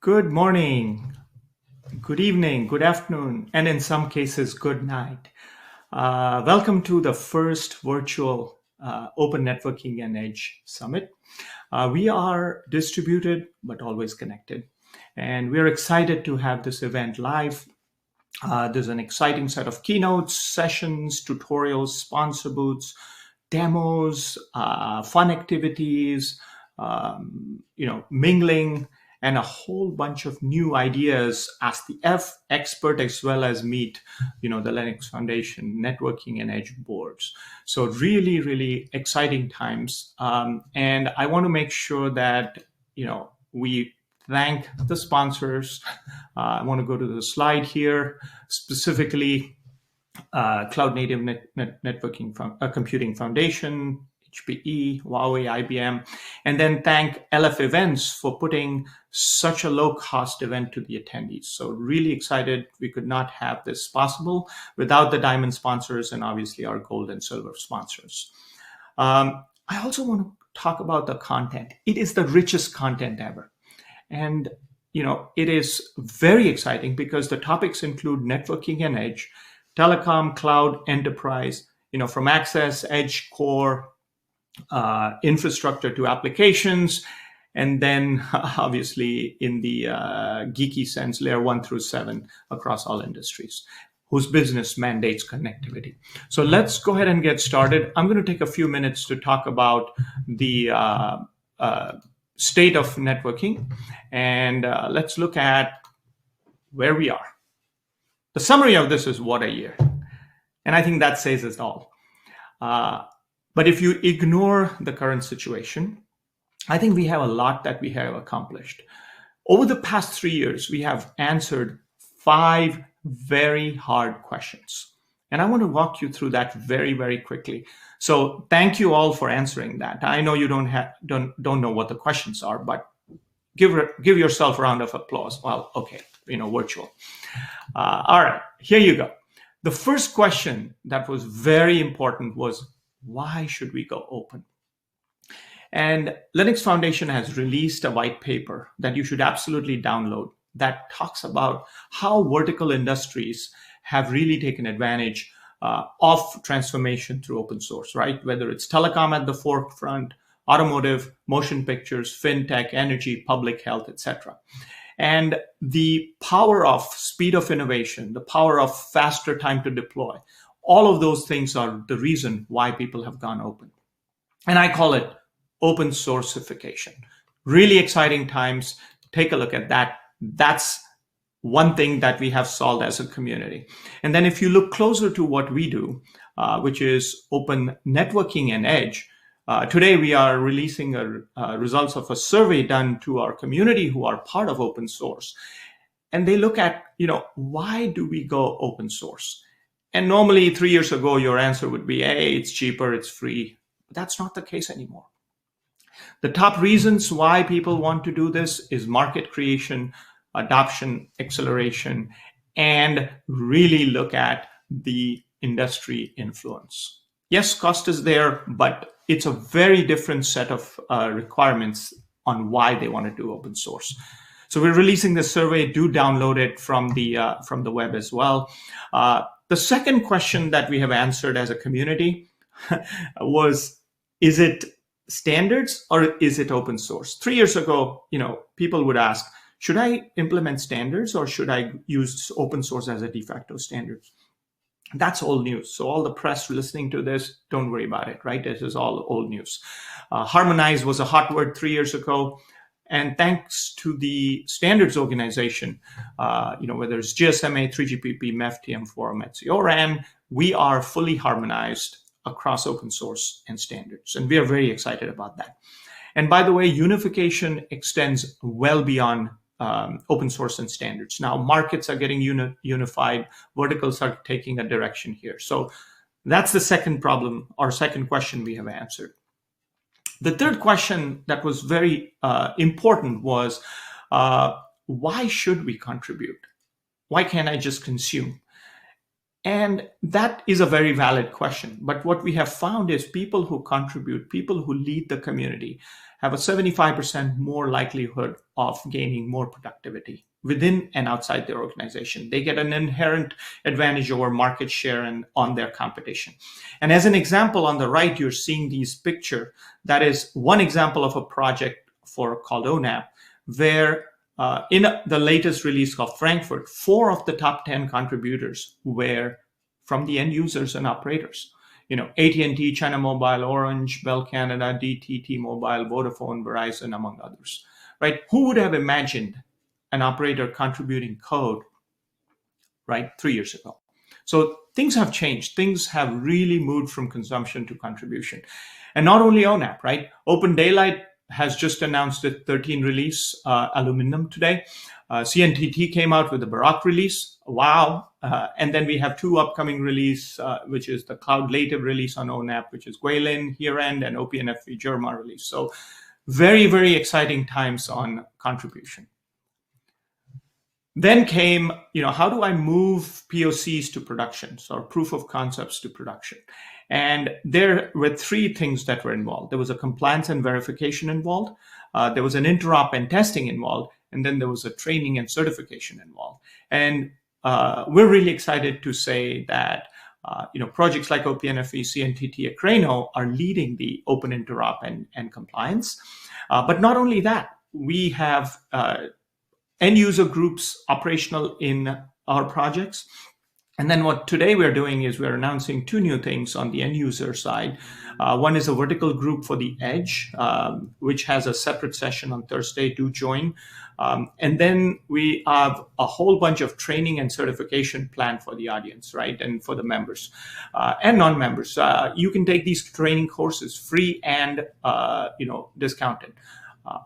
Good morning, good evening, good afternoon, and in some cases, good night. Welcome to the first virtual Open Networking and Edge Summit. We are distributed but always connected, and we're excited to have this event live. There's an exciting set of keynotes, sessions, tutorials, sponsor booths, demos, fun activities, mingling, and a whole bunch of new ideas. Ask the expert as well as meet, the Linux Foundation networking and edge boards. So really, really exciting times. And I want to make sure that, we thank the sponsors. I want to go to the slide here, specifically Cloud Native Networking Computing Foundation, HPE, Huawei, IBM, and then thank LF Events for putting such a low-cost event to the attendees. So really excited. We could not have this possible without the diamond sponsors and obviously our gold and silver sponsors. I also want to talk about the content. It is the richest content ever. And it is very exciting because the topics include networking and edge, telecom, cloud, enterprise, from access, edge, core, infrastructure to applications, and then obviously in the geeky sense, layer 1 through 7 across all industries whose business mandates connectivity. So let's go ahead and get started. I'm going to take a few minutes to talk about the state of networking, and let's look at where we are. The summary of this is what a year. And I think that says it all. But if you ignore the current situation, I think we have a lot that we have accomplished. Over the past 3 years, we have answered 5 very hard questions. And I want to walk you through that very, very quickly. So thank you all for answering that. I know you don't know what the questions are, but give yourself a round of applause. Well, okay, virtual. All right, here you go. The first question that was very important was, why should we go open? And Linux Foundation has released a white paper that you should absolutely download that talks about how vertical industries have really taken advantage of transformation through open source, right? Whether it's telecom at the forefront, automotive, motion pictures, fintech, energy, public health, etc. And the power of speed of innovation, the power of faster time to deploy, all of those things are the reason why people have gone open. And I call it open sourceification. Really exciting times. Take a look at that. That's one thing that we have solved as a community. And then if you look closer to what we do, which is open networking and edge, today we are releasing results of a survey done to our community who are part of open source. And they look at, why do we go open source? And normally 3 years ago, your answer would be, hey, it's cheaper, it's free. But that's not the case anymore. The top reasons why people want to do this is market creation, adoption, acceleration, and really look at the industry influence. Yes, cost is there, but it's a very different set of requirements on why they want to do open source. So we're releasing the survey. Do download it from the web as well. The second question that we have answered as a community was, is it standards or is it open source? 3 years ago, people would ask, should I implement standards or should I use open source as a de facto standard? That's old news. So all the press listening to this, don't worry about it, right? This is all old news. Harmonize was a hot word 3 years ago. And thanks to the standards organization, whether it's GSMA, 3GPP, MEF, TM4, METC, we are fully harmonized across open source and standards. And we are very excited about that. And by the way, unification extends well beyond open source and standards. Now, markets are getting unified. Verticals are taking a direction here. So that's the second problem or second question we have answered. The third question that was very important was, why should we contribute? Why can't I just consume? And that is a very valid question. But what we have found is people who contribute, people who lead the community, have a 75% more likelihood of gaining more productivity within and outside their organization. They get an inherent advantage over market share and on their competition. And as an example, on the right, you're seeing these picture. That is one example of a project called ONAP, where in the latest release called Frankfurt, 4 of the top 10 contributors were from the end users and operators. AT&T, China Mobile, Orange, Bell Canada, DT, T-Mobile, Vodafone, Verizon, among others. Right? Who would have imagined an operator contributing code, right, 3 years ago? So things have changed. Things have really moved from consumption to contribution. And not only ONAP, right? Open Daylight has just announced its 13 release, Aluminum, today. CNTT came out with the Barak release. Wow. And then we have 2 upcoming release, which is the cloud native release on ONAP, which is Guilin, Hirend, and OPNFV Germa release. So very, very exciting times on contribution. Then came, how do I move POCs to production, or proof of concepts to production? And there were 3 things that were involved. There was a compliance and verification involved. There was an interop and testing involved. And then there was a training and certification involved. And we're really excited to say that projects like OPNFV, CNTT, Acrano are leading the open interop and compliance. But not only that, we have end user groups operational in our projects. And then what today we're doing is we're announcing 2 new things on the end user side. One is a vertical group for the edge, which has a separate session on Thursday. Do join. And then we have a whole bunch of training and certification planned for the audience, right? And for the members and non-members. You can take these training courses free and discounted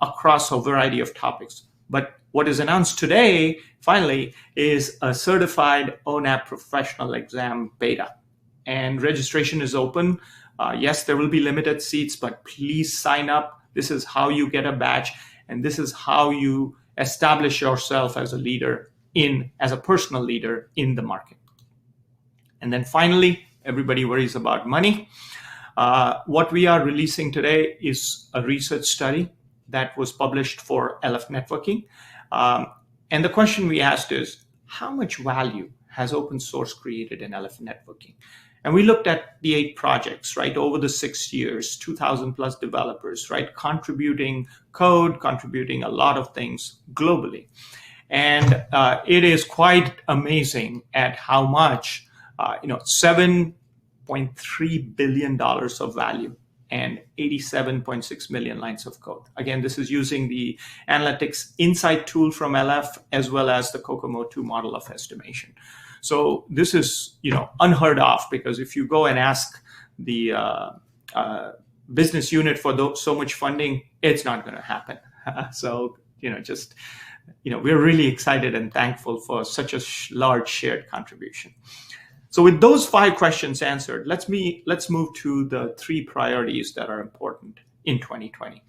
across a variety of topics. But what is announced today, finally, is a certified ONAP professional exam beta. And registration is open. Yes, there will be limited seats, but please sign up. This is how you get a badge, and this is how you establish yourself as a leader as a personal leader in the market. And then finally, everybody worries about money. What we are releasing today is a research study that was published for LF networking. And the question we asked is, how much value has open source created in LF networking? And we looked at the 8 projects, right, over the 6 years, 2,000 plus developers, right, contributing code, contributing a lot of things globally. And it is quite amazing at how much, $7.3 billion of value and 87.6 million lines of code. Again, this is using the analytics insight tool from LF as well as the Kokomo 2 model of estimation. So this is, unheard of, because if you go and ask the business unit for so much funding, it's not going to happen. So, we're really excited and thankful for such a large shared contribution. So with those 5 questions answered, let's move to the 3 priorities that are important in 2020.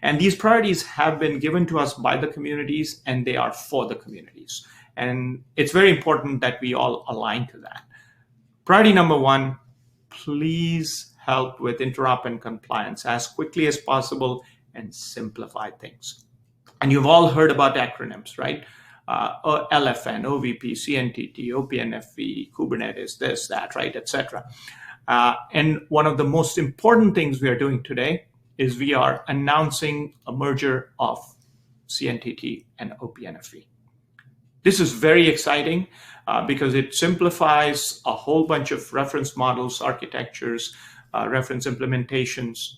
And these priorities have been given to us by the communities, and they are for the communities. And it's very important that we all align to that. Priority number 1, please help with interop and compliance as quickly as possible and simplify things. And you've all heard about acronyms, right? LFN, OVP, CNTT, OPNFV, Kubernetes, this, that, right, etc. And one of the most important things we are doing today is we are announcing a merger of CNTT and OPNFV. This is very exciting because it simplifies a whole bunch of reference models, architectures, reference implementations,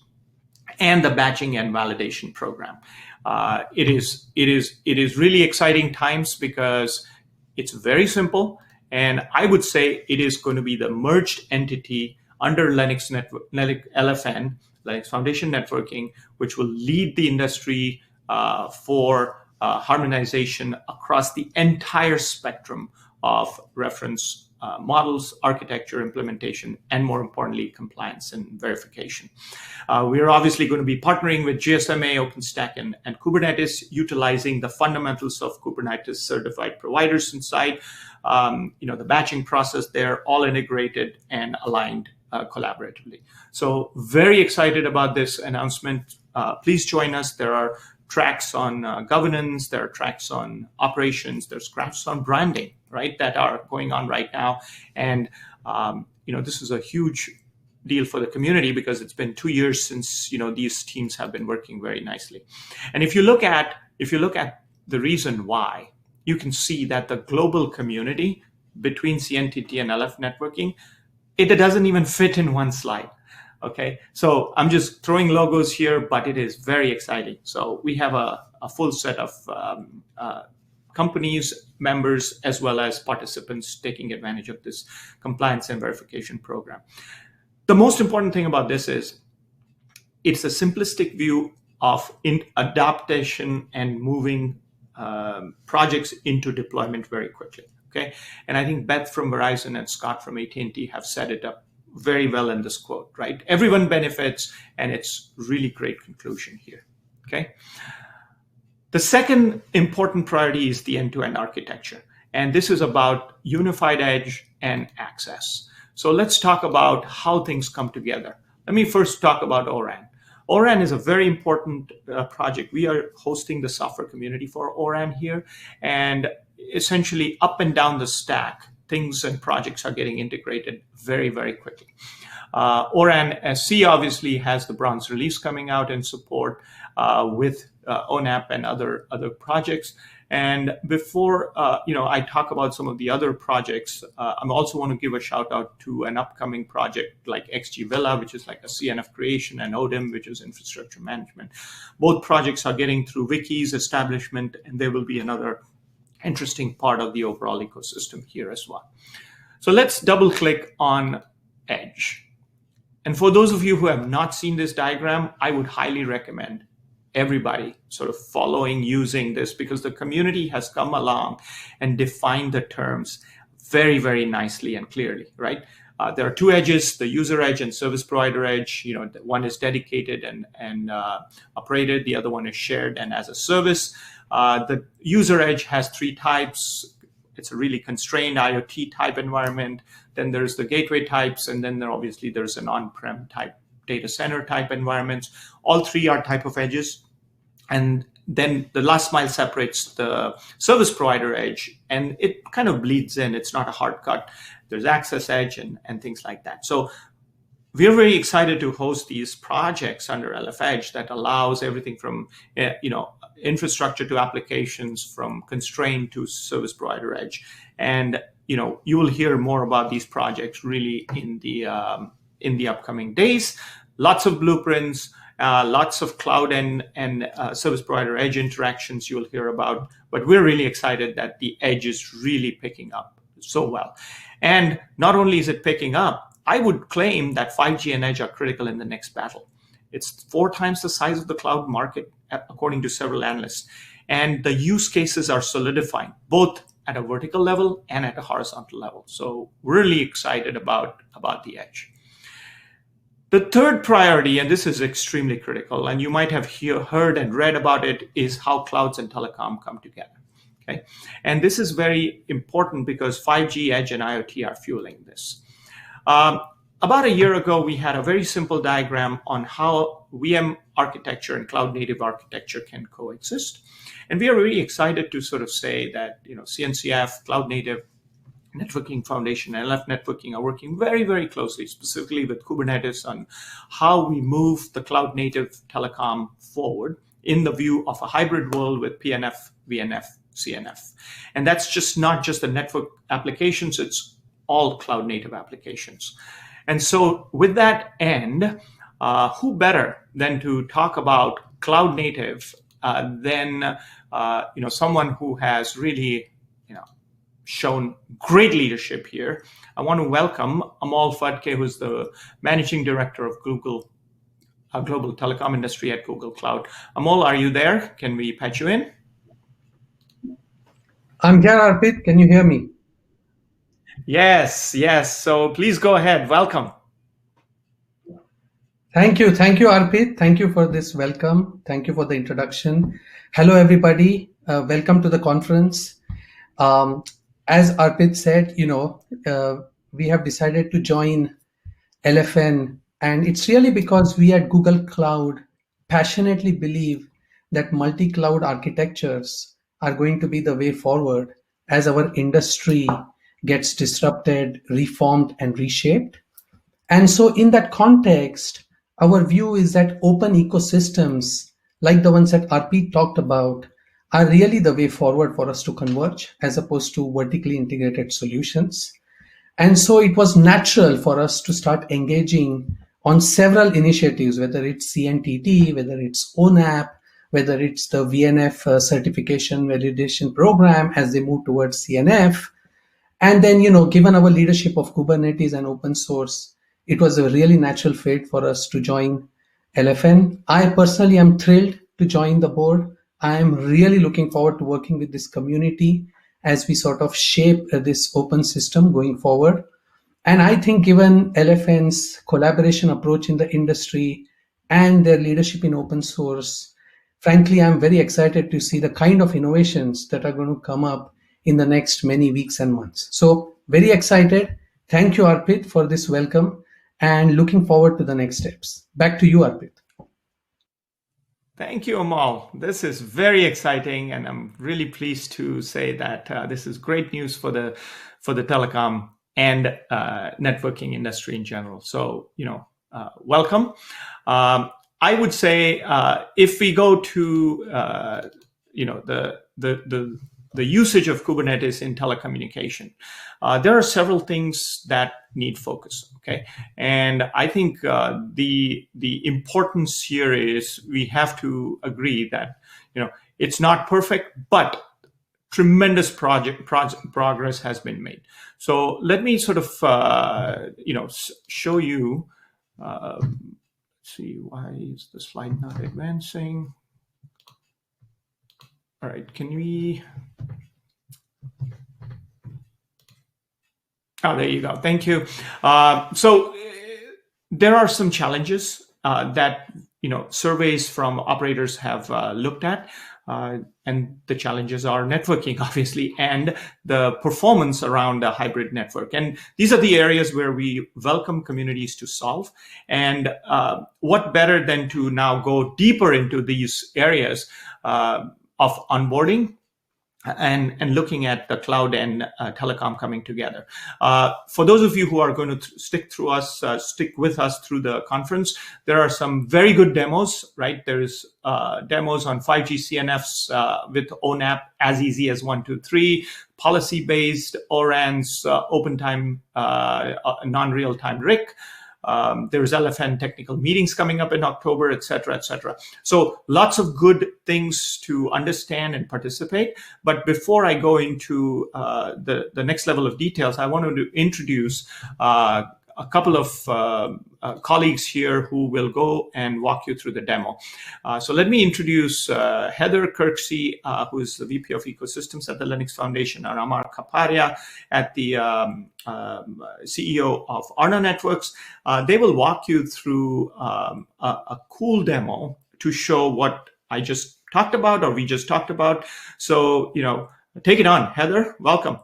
and the batching and validation program. It is really exciting times because it's very simple, and I would say it is going to be the merged entity under Linux LFN, Linux Foundation Networking, which will lead the industry for harmonization across the entire spectrum of reference models, architecture, implementation, and more importantly, compliance and verification. We are obviously going to be partnering with GSMA, OpenStack, and Kubernetes, utilizing the fundamentals of Kubernetes certified providers inside. The batching process there, all integrated and aligned collaboratively. So very excited about this announcement. Please join us. There are tracks on governance, there are tracks on operations, there's tracks on branding, right, that are going on right now. And this is a huge deal for the community because it's been 2 years since these teams have been working very nicely. And if you look at the reason why, you can see that the global community between CNTT and LF networking, it doesn't even fit in one slide. Okay, so I'm just throwing logos here, but it is very exciting. So we have a full set of companies, members, as well as participants taking advantage of this compliance and verification program. The most important thing about this is it's a simplistic view of adaptation and moving projects into deployment very quickly. Okay, and I think Beth from Verizon and Scott from AT&T have set it up very well in this quote, right? Everyone benefits, and it's really great conclusion here, okay? The second important priority is the end-to-end architecture, and this is about unified edge and access. So let's talk about how things come together. Let me first talk about ORAN. ORAN is a very important project. We are hosting the software community for ORAN here, and essentially up and down the stack, things and projects are getting integrated very, very quickly. ORAN SC obviously has the bronze release coming out in support with ONAP and other projects. And before I talk about some of the other projects, I also want to give a shout out to an upcoming project like XG Villa, which is like a CNF creation, and ODIM, which is infrastructure management. Both projects are getting through wikis establishment, and there will be another interesting part of the overall ecosystem here as well. So let's double click on Edge. And for those of you who have not seen this diagram, I would highly recommend everybody sort of following, using this, because the community has come along and defined the terms very, very nicely and clearly, right? There are two edges, the user edge and service provider edge. One is dedicated and operated, the other one is shared and as a service. The user edge has three types. It's a really constrained IoT type environment. Then there's the gateway types, and then there's an on-prem type data center type environments. All three are type of edges. And then the last mile separates the service provider edge, and it kind of bleeds in. It's not a hard cut. There's access edge and things like that. So we're very excited to host these projects under LF Edge that allows everything from infrastructure to applications, from constrained to service provider edge. And you will hear more about these projects really in the upcoming days. Lots of blueprints, lots of cloud and service provider edge interactions you'll hear about. But we're really excited that the edge is really picking up so well. And not only is it picking up, I would claim that 5G and edge are critical in the next battle. It's 4 times the size of the cloud market, according to several analysts. And the use cases are solidifying, both at a vertical level and at a horizontal level. So we're really excited about the edge. The third priority, and this is extremely critical, and you might have heard and read about it, is how clouds and telecom come together. Okay, and this is very important because 5G, edge, and IoT are fueling this. About a year ago, we had a very simple diagram on how VM architecture and cloud native architecture can coexist. And we are really excited to sort of say that CNCF, Cloud Native Networking Foundation, and LF Networking are working very, very closely, specifically with Kubernetes, on how we move the cloud native telecom forward in the view of a hybrid world with PNF, VNF, CNF. And that's just not just the network applications, it's all cloud native applications. And so with that end, who better than to talk about cloud native than someone who has really shown great leadership here. I want to welcome Amal Fadke, who's the Managing Director of Google Global Telecom Industry at Google Cloud. Amal, are you there? Can we patch you in? I'm here, Arpit. Can you hear me? Yes, yes. So please go ahead. Welcome. Thank you, Arpit. Thank you for this welcome. Thank you for the introduction. Hello, everybody. Welcome to the conference. Um, as Arpit said, we have decided to join LFN, and it's really because we at Google Cloud passionately believe that multi-cloud architectures are going to be the way forward as our industry gets disrupted, reformed, and reshaped. And so, in that context, our view is that open ecosystems, like the ones that RP talked about, are really the way forward for us to converge as opposed to vertically integrated solutions. And so it was natural for us to start engaging on several initiatives, whether it's CNTT, whether it's ONAP, whether it's the VNF certification validation program as they move towards CNF. And then, given our leadership of Kubernetes and open source, it was a really natural fit for us to join LFN. I personally am thrilled to join the board. I am really looking forward to working with this community as we sort of shape this open system going forward. And I think given LFN's collaboration approach in the industry and their leadership in open source, frankly, I'm very excited to see the kind of innovations that are going to come up in the next many weeks and months. So very excited. Thank you, Arpit, for this welcome and looking forward to the next steps. Back to you, Arpit. Thank you, Amal. This is very exciting, and I'm really pleased to say that this is great news for the telecom and networking industry in general. So, welcome. I would say if we go to the usage of Kubernetes in telecommunication, there are several things that need focus. Okay, and I think the importance here is we have to agree that it's not perfect, but tremendous progress has been made. So let me sort of show you. Let's see, why is the slide not advancing? All right, can we? Oh, there you go. Thank you. So there are some challenges that surveys from operators have looked at, and the challenges are networking, obviously, and the performance around a hybrid network. And these are the areas where we welcome communities to solve. And what better than to now go deeper into these areas of onboarding and looking at the cloud and telecom coming together. For those of you who are going to stick with us through the conference, there are some very good demos, right? There's demos on 5G CNFs with ONAP as easy as 1, 2, 3, policy-based ORANs, open time, non-real-time RIC. There's LFN technical meetings coming up in October, et cetera, et cetera. So lots of good things to understand and participate. But before I go into the next level of details, I wanted to introduce a couple of colleagues here who will go and walk you through the demo. So let me introduce Heather Kirksey, who is the VP of Ecosystems at the Linux Foundation, and Amar Kapadia at the CEO of Arna Networks. They will walk you through a cool demo to show what I just talked about, or we just talked about. So, take it on. Heather, welcome.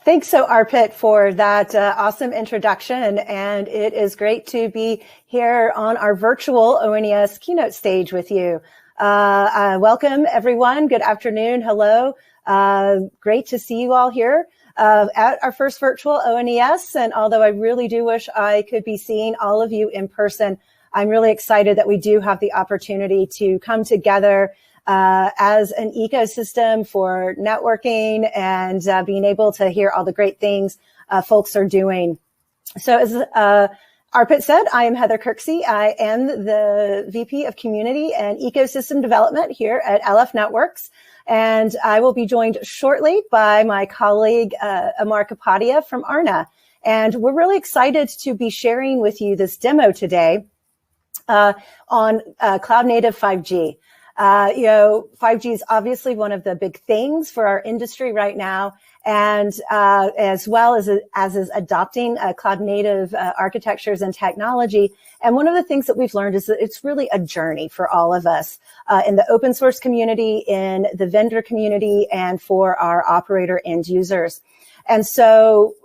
Thanks so, Arpit, for that awesome introduction. And it is great to be here on our virtual ONES keynote stage with you. Welcome, everyone. Good afternoon. Hello. Great to see you all here at our first virtual ONES. And although I really do wish I could be seeing all of you in person, I'm really excited that we do have the opportunity to come together as an ecosystem for networking and being able to hear all the great things folks are doing. So as Arpit said, I am Heather Kirksey. I am the VP of Community and Ecosystem Development here at LF Networks. And I will be joined shortly by my colleague, Amar Kapadia from Arna. And we're really excited to be sharing with you this demo today on cloud native 5G. 5G is obviously one of the big things for our industry right now, and as well as is adopting cloud native architectures and technology. And one of the things that we've learned is that it's really a journey for all of us in the open source community, in the vendor community, and for our operator end users. And so,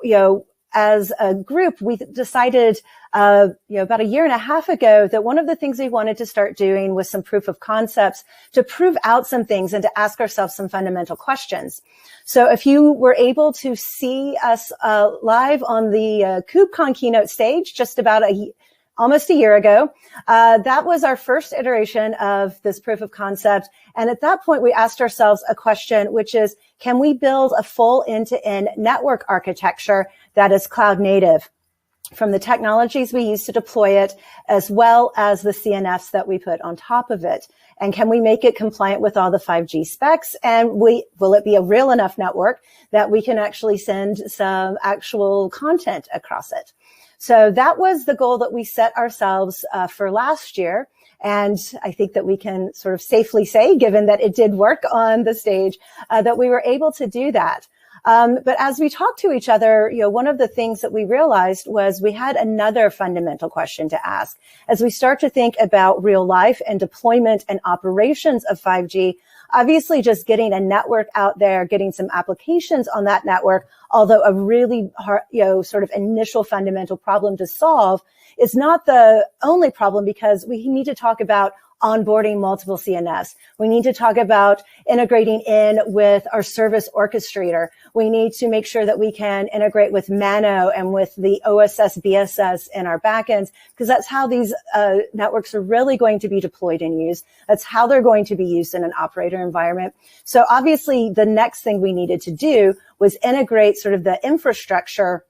as a group, we decided, about a year and a half ago that one of the things we wanted to start doing was some proof of concepts to prove out some things and to ask ourselves some fundamental questions. So if you were able to see us live on the KubeCon keynote stage just about almost a year ago, that was our first iteration of this proof of concept. And at that point, we asked ourselves a question, which is, can we build a full end-to-end network architecture that is cloud native, from the technologies we use to deploy it, as well as the CNFs that we put on top of it? And can we make it compliant with all the 5G specs? And will it be a real enough network that we can actually send some actual content across it? So that was the goal that we set ourselves for last year. And I think that we can sort of safely say, given that it did work on the stage, that we were able to do that. But as we talked to each other, one of the things that we realized was we had another fundamental question to ask. As we start to think about real life and deployment and operations of 5G, obviously just getting a network out there, getting some applications on that network, although a really hard, sort of initial fundamental problem to solve, is not the only problem, because we need to talk about onboarding multiple CNFs. We need to talk about integrating in with our service orchestrator. We need to make sure that we can integrate with Mano and with the OSS, BSS in our backends, because that's how these networks are really going to be deployed and used. That's how they're going to be used in an operator environment. So obviously the next thing we needed to do was integrate sort of the infrastructure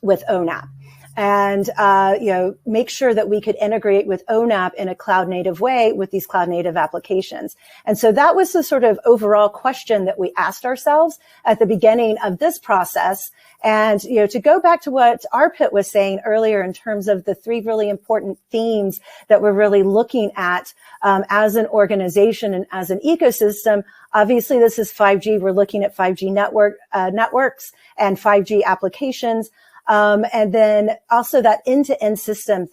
with ONAP. And, make sure that we could integrate with ONAP in a cloud native way with these cloud native applications. And so that was the sort of overall question that we asked ourselves at the beginning of this process. And, to go back to what Arpit was saying earlier in terms of the three really important themes that we're really looking at, as an organization and as an ecosystem. Obviously, this is 5G. We're looking at 5G networks and 5G applications. And then also that end-to-end system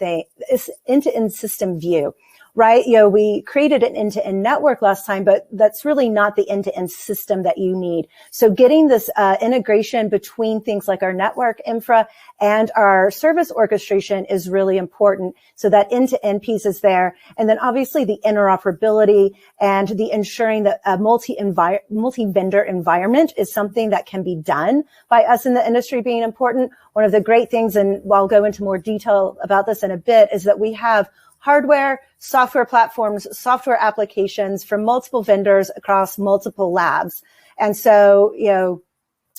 view, right? We created an end-to-end network last time, but that's really not the end-to-end system that you need. So getting this integration between things like our network infra and our service orchestration is really important. So that end-to-end piece is there. And then obviously the interoperability and the ensuring that a multi-vendor environment is something that can be done by us in the industry being important. One of the great things, and I'll go into more detail about this in a bit, is that we have hardware, software platforms, software applications from multiple vendors across multiple labs. And so,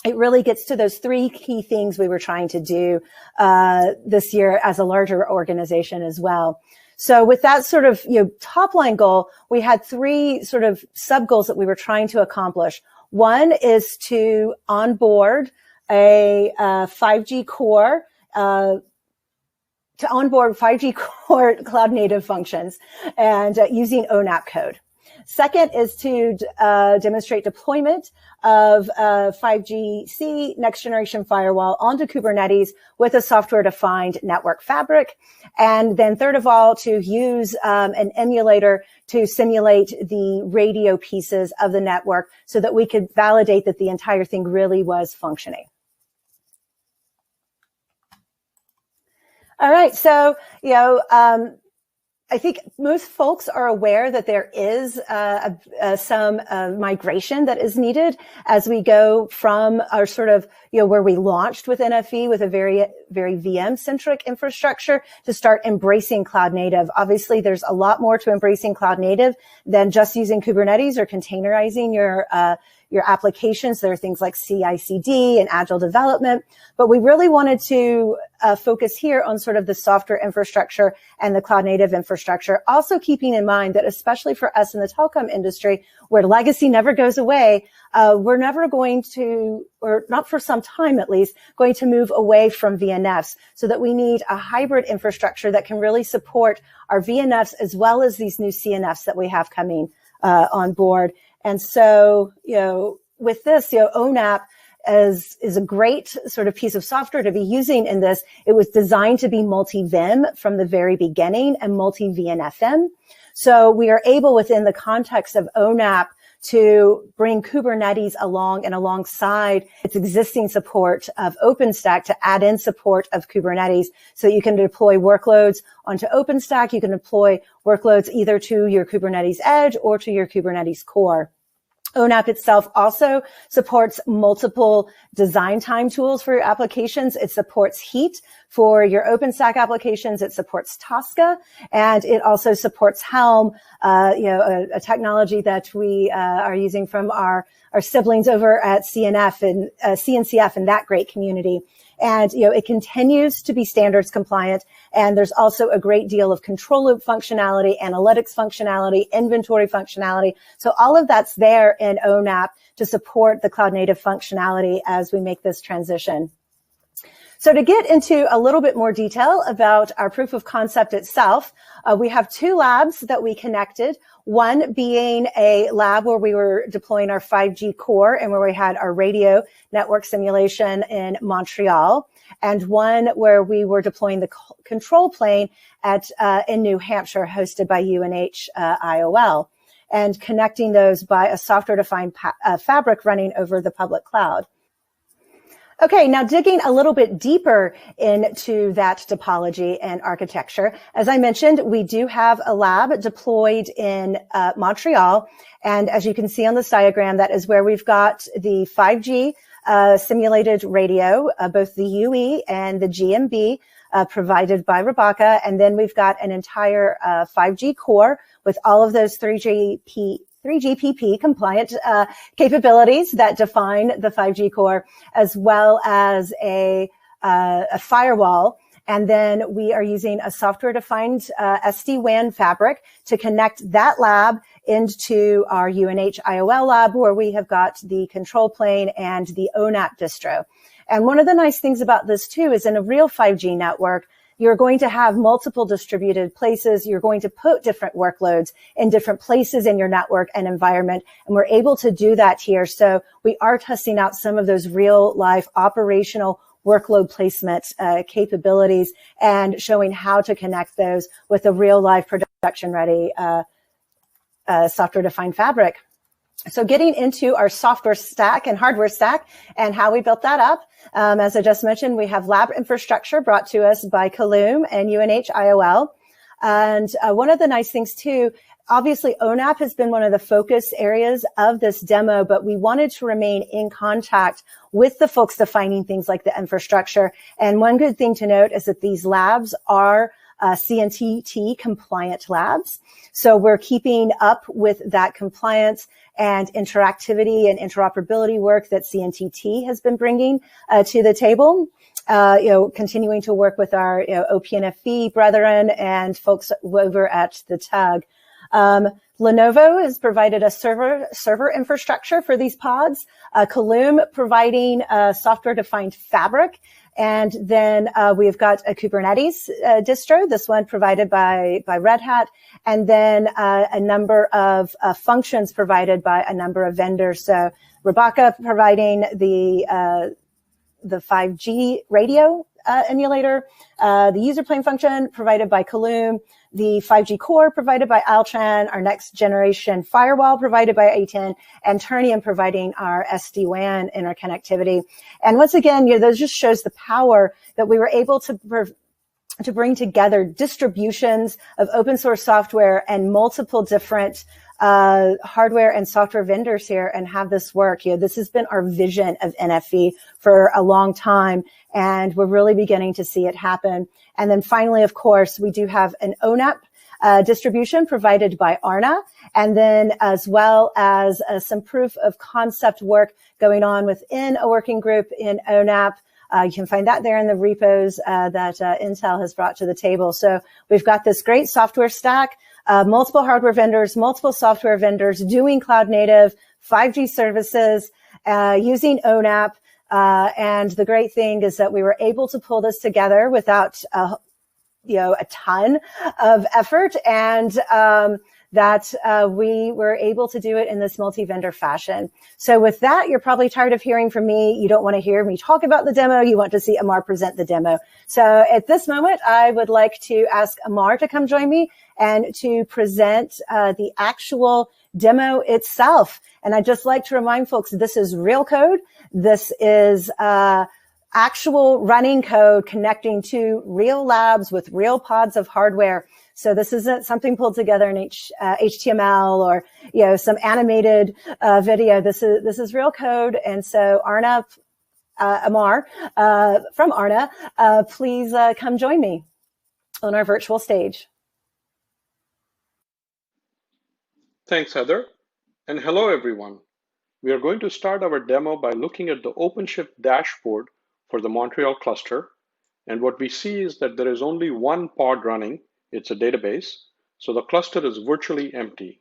it really gets to those three key things we were trying to do this year as a larger organization as well. So with that sort of top line goal, we had three sort of sub goals that we were trying to accomplish. One is to onboard a 5G core, to onboard 5G core cloud native functions and using ONAP code. Second is to demonstrate deployment of 5GC next generation firewall onto Kubernetes with a software defined network fabric. And then third of all, to use an emulator to simulate the radio pieces of the network so that we could validate that the entire thing really was functioning. All right. So, I think most folks are aware that there is some migration that is needed as we go from our sort of, where we launched with NFV with a very, very VM-centric infrastructure to start embracing cloud native. Obviously, there's a lot more to embracing cloud native than just using Kubernetes or containerizing your applications. There are things like CI/CD and agile development, but we really wanted to focus here on sort of the software infrastructure and the cloud native infrastructure. Also keeping in mind that especially for us in the telecom industry, where legacy never goes away, we're never going to, or not for some time at least, going to move away from VNFs, so that we need a hybrid infrastructure that can really support our VNFs as well as these new CNFs that we have coming on board. And so, with this, ONAP is a great sort of piece of software to be using in this. It was designed to be multi-VIM from the very beginning and multi-VNFM. So we are able, within the context of ONAP, to bring Kubernetes along and alongside its existing support of OpenStack to add in support of Kubernetes. So you can deploy workloads onto OpenStack. You can deploy workloads either to your Kubernetes edge or to your Kubernetes core. ONAP itself also supports multiple design time tools for your applications. It supports Heat for your OpenStack applications. It supports Tosca, and it also supports Helm, a technology that we are using from our siblings over at CNCF and that great community. And, it continues to be standards compliant. And there's also a great deal of control loop functionality, analytics functionality, inventory functionality. So all of that's there in ONAP to support the cloud native functionality as we make this transition. So to get into a little bit more detail about our proof of concept itself, we have two labs that we connected. One being a lab where we were deploying our 5G core and where we had our radio network simulation in Montreal, and one where we were deploying the control plane in New Hampshire, hosted by UNH IOL, and connecting those by a software-defined fabric running over the public cloud. Okay, now digging a little bit deeper into that topology and architecture. As I mentioned, we do have a lab deployed in Montreal. And as you can see on this diagram, that is where we've got the 5G simulated radio, both the UE and the GMB provided by Rebecca. And then we've got an entire 5G core with all of those 3GPP compliant capabilities that define the 5G core, as well as a firewall. And then we are using a software-defined SD-WAN fabric to connect that lab into our UNH IOL lab, where we have got the control plane and the ONAP distro. And one of the nice things about this, too, is in a real 5G network, you're going to have multiple distributed places. You're going to put different workloads in different places in your network and environment. And we're able to do that here. So we are testing out some of those real life operational workload placement capabilities and showing how to connect those with a real life production ready software defined fabric. So getting into our software stack and hardware stack and how we built that up. As I just mentioned, we have lab infrastructure brought to us by Kaloom and UNH IOL. And one of the nice things too, obviously ONAP has been one of the focus areas of this demo, but we wanted to remain in contact with the folks defining things like the infrastructure. And one good thing to note is that these labs are CNTT compliant labs. So we're keeping up with that compliance and interactivity and interoperability work that CNTT has been bringing to the table. Continuing to work with our OPNFV brethren and folks over at the TUG. Lenovo has provided a server infrastructure for these pods. Kaloom providing a software-defined fabric. And then we've got a Kubernetes distro, this one provided by Red Hat, and then a number of functions provided by a number of vendors. So Rebecca providing the 5G radio emulator, the user plane function provided by Kaloom, the 5G core provided by Altran, our next generation firewall provided by A10, and Turnium providing our SD-WAN interconnectivity. And once again, those just shows the power that we were able to bring together distributions of open source software and multiple different hardware and software vendors here and have this work. This has been our vision of NFV for a long time, and we're really beginning to see it happen. And then finally, of course, we do have an ONAP distribution provided by Arna, and then as well as some proof of concept work going on within a working group in ONAP. You can find that there in the repos that Intel has brought to the table. So we've got this great software stack, multiple hardware vendors, multiple software vendors doing cloud native 5G services using ONAP. And the great thing is that we were able to pull this together without a ton of effort, and that we were able to do it in this multi-vendor fashion. So with that, you're probably tired of hearing from me. You don't want to hear me talk about the demo. You want to see Amar present the demo. So at this moment, I would like to ask Amar to come join me and to present the actual demo itself. And I'd just like to remind folks, this is real code. This is actual running code connecting to real labs with real pods of hardware. So this isn't something pulled together in HTML or some animated video. This is real code. And so Amar from Arna, please come join me on our virtual stage. Thanks, Heather. And hello, everyone. We are going to start our demo by looking at the OpenShift dashboard for the Montreal cluster. And what we see is that there is only one pod running. It's a database. So the cluster is virtually empty.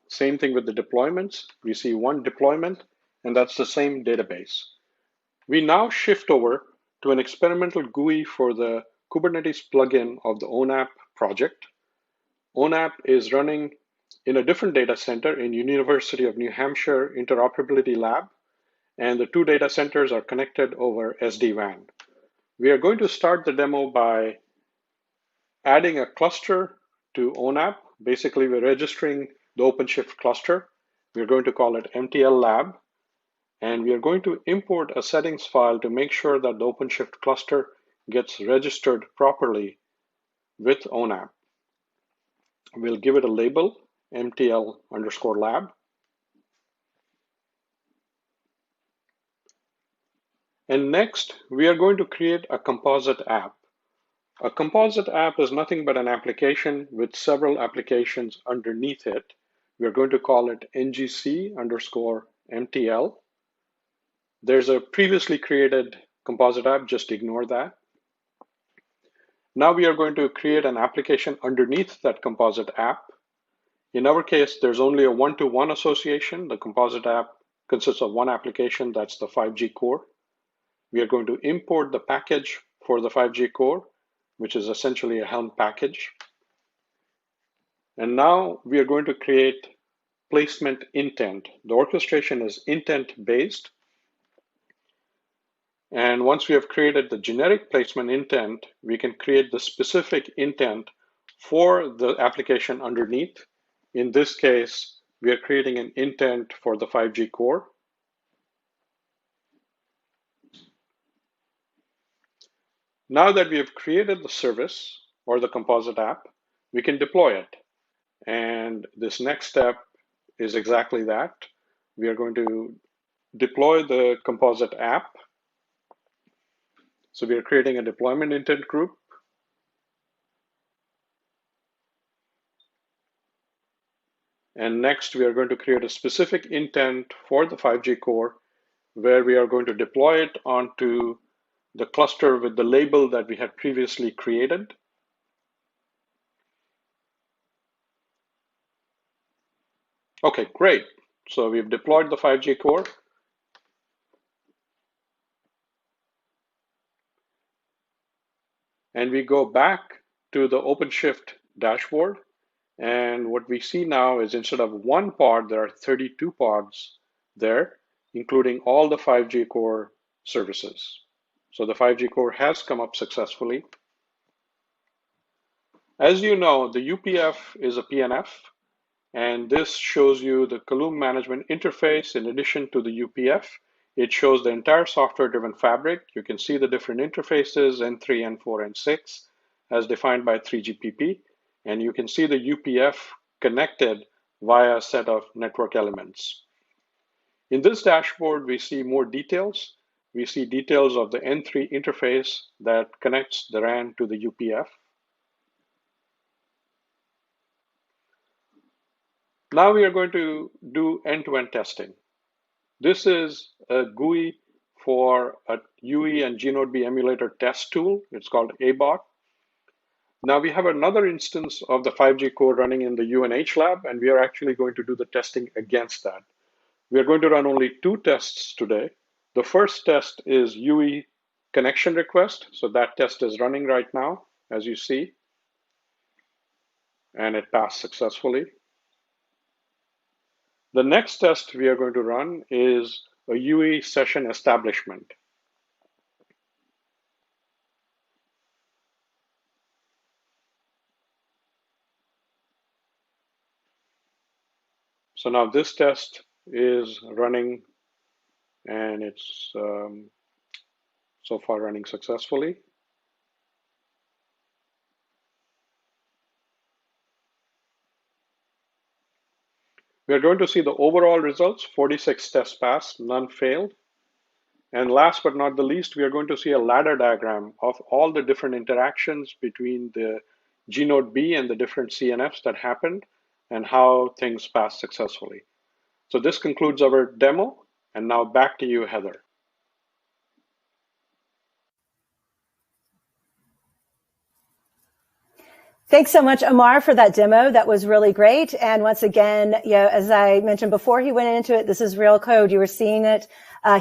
Same thing with the deployments. We see one deployment, and that's the same database. We now shift over to an experimental GUI for the Kubernetes plugin of the ONAP project. ONAP is running in a different data center in University of New Hampshire Interoperability Lab, and the two data centers are connected over SD-WAN. We are going to start the demo by adding a cluster to ONAP. Basically, we're registering the OpenShift cluster. We're going to call it MTL Lab, and we are going to import a settings file to make sure that the OpenShift cluster gets registered properly with ONAP. We'll give it a label, MTL_lab. And next, we are going to create a composite app. A composite app is nothing but an application with several applications underneath it. We're going to call it ngc_mtl. There's a previously created composite app, just ignore that. Now we are going to create an application underneath that composite app. In our case, there's only a one-to-one association. The composite app consists of one application, that's the 5G core. We are going to import the package for the 5G core, which is essentially a Helm package. And now we are going to create placement intent. The orchestration is intent-based. And once we have created the generic placement intent, we can create the specific intent for the application underneath. In this case, we are creating an intent for the 5G core. Now that we have created the service or the composite app, we can deploy it. And this next step is exactly that. We are going to deploy the composite app. So we are creating a deployment intent group. And next, we are going to create a specific intent for the 5G core, where we are going to deploy it onto the cluster with the label that we had previously created. Okay, great. So we've deployed the 5G core. And we go back to the OpenShift dashboard. And what we see now is instead of one pod, there are 32 pods there, including all the 5G core services. So the 5G core has come up successfully. As you know, the UPF is a PNF, and this shows you the Colume management interface. In addition to the UPF, it shows the entire software-driven fabric. You can see the different interfaces, N3, N4, N6, as defined by 3GPP. And you can see the UPF connected via a set of network elements. In this dashboard, we see more details. We see details of the N3 interface that connects the RAN to the UPF. Now we are going to do end-to-end testing. This is a GUI for a UE and G-Node-B emulator test tool. It's called ABOT. Now we have another instance of the 5G core running in the UNH lab, and we are actually going to do the testing against that. We are going to run only 2 tests today. The first test is UE connection request. So that test is running right now, as you see, and it passed successfully. The next test we are going to run is a UE session establishment. So now this test is running, and it's so far running successfully. We are going to see the overall results: 46 tests passed, none failed. And last but not the least, we are going to see a ladder diagram of all the different interactions between the G-Node-B and the different CNFs that happened and how things passed successfully. So this concludes our demo. And now back to you, Heather. Thanks so much, Omar, for that demo. That was really great. And once again, as I mentioned before he went into it, this is real code. You were seeing it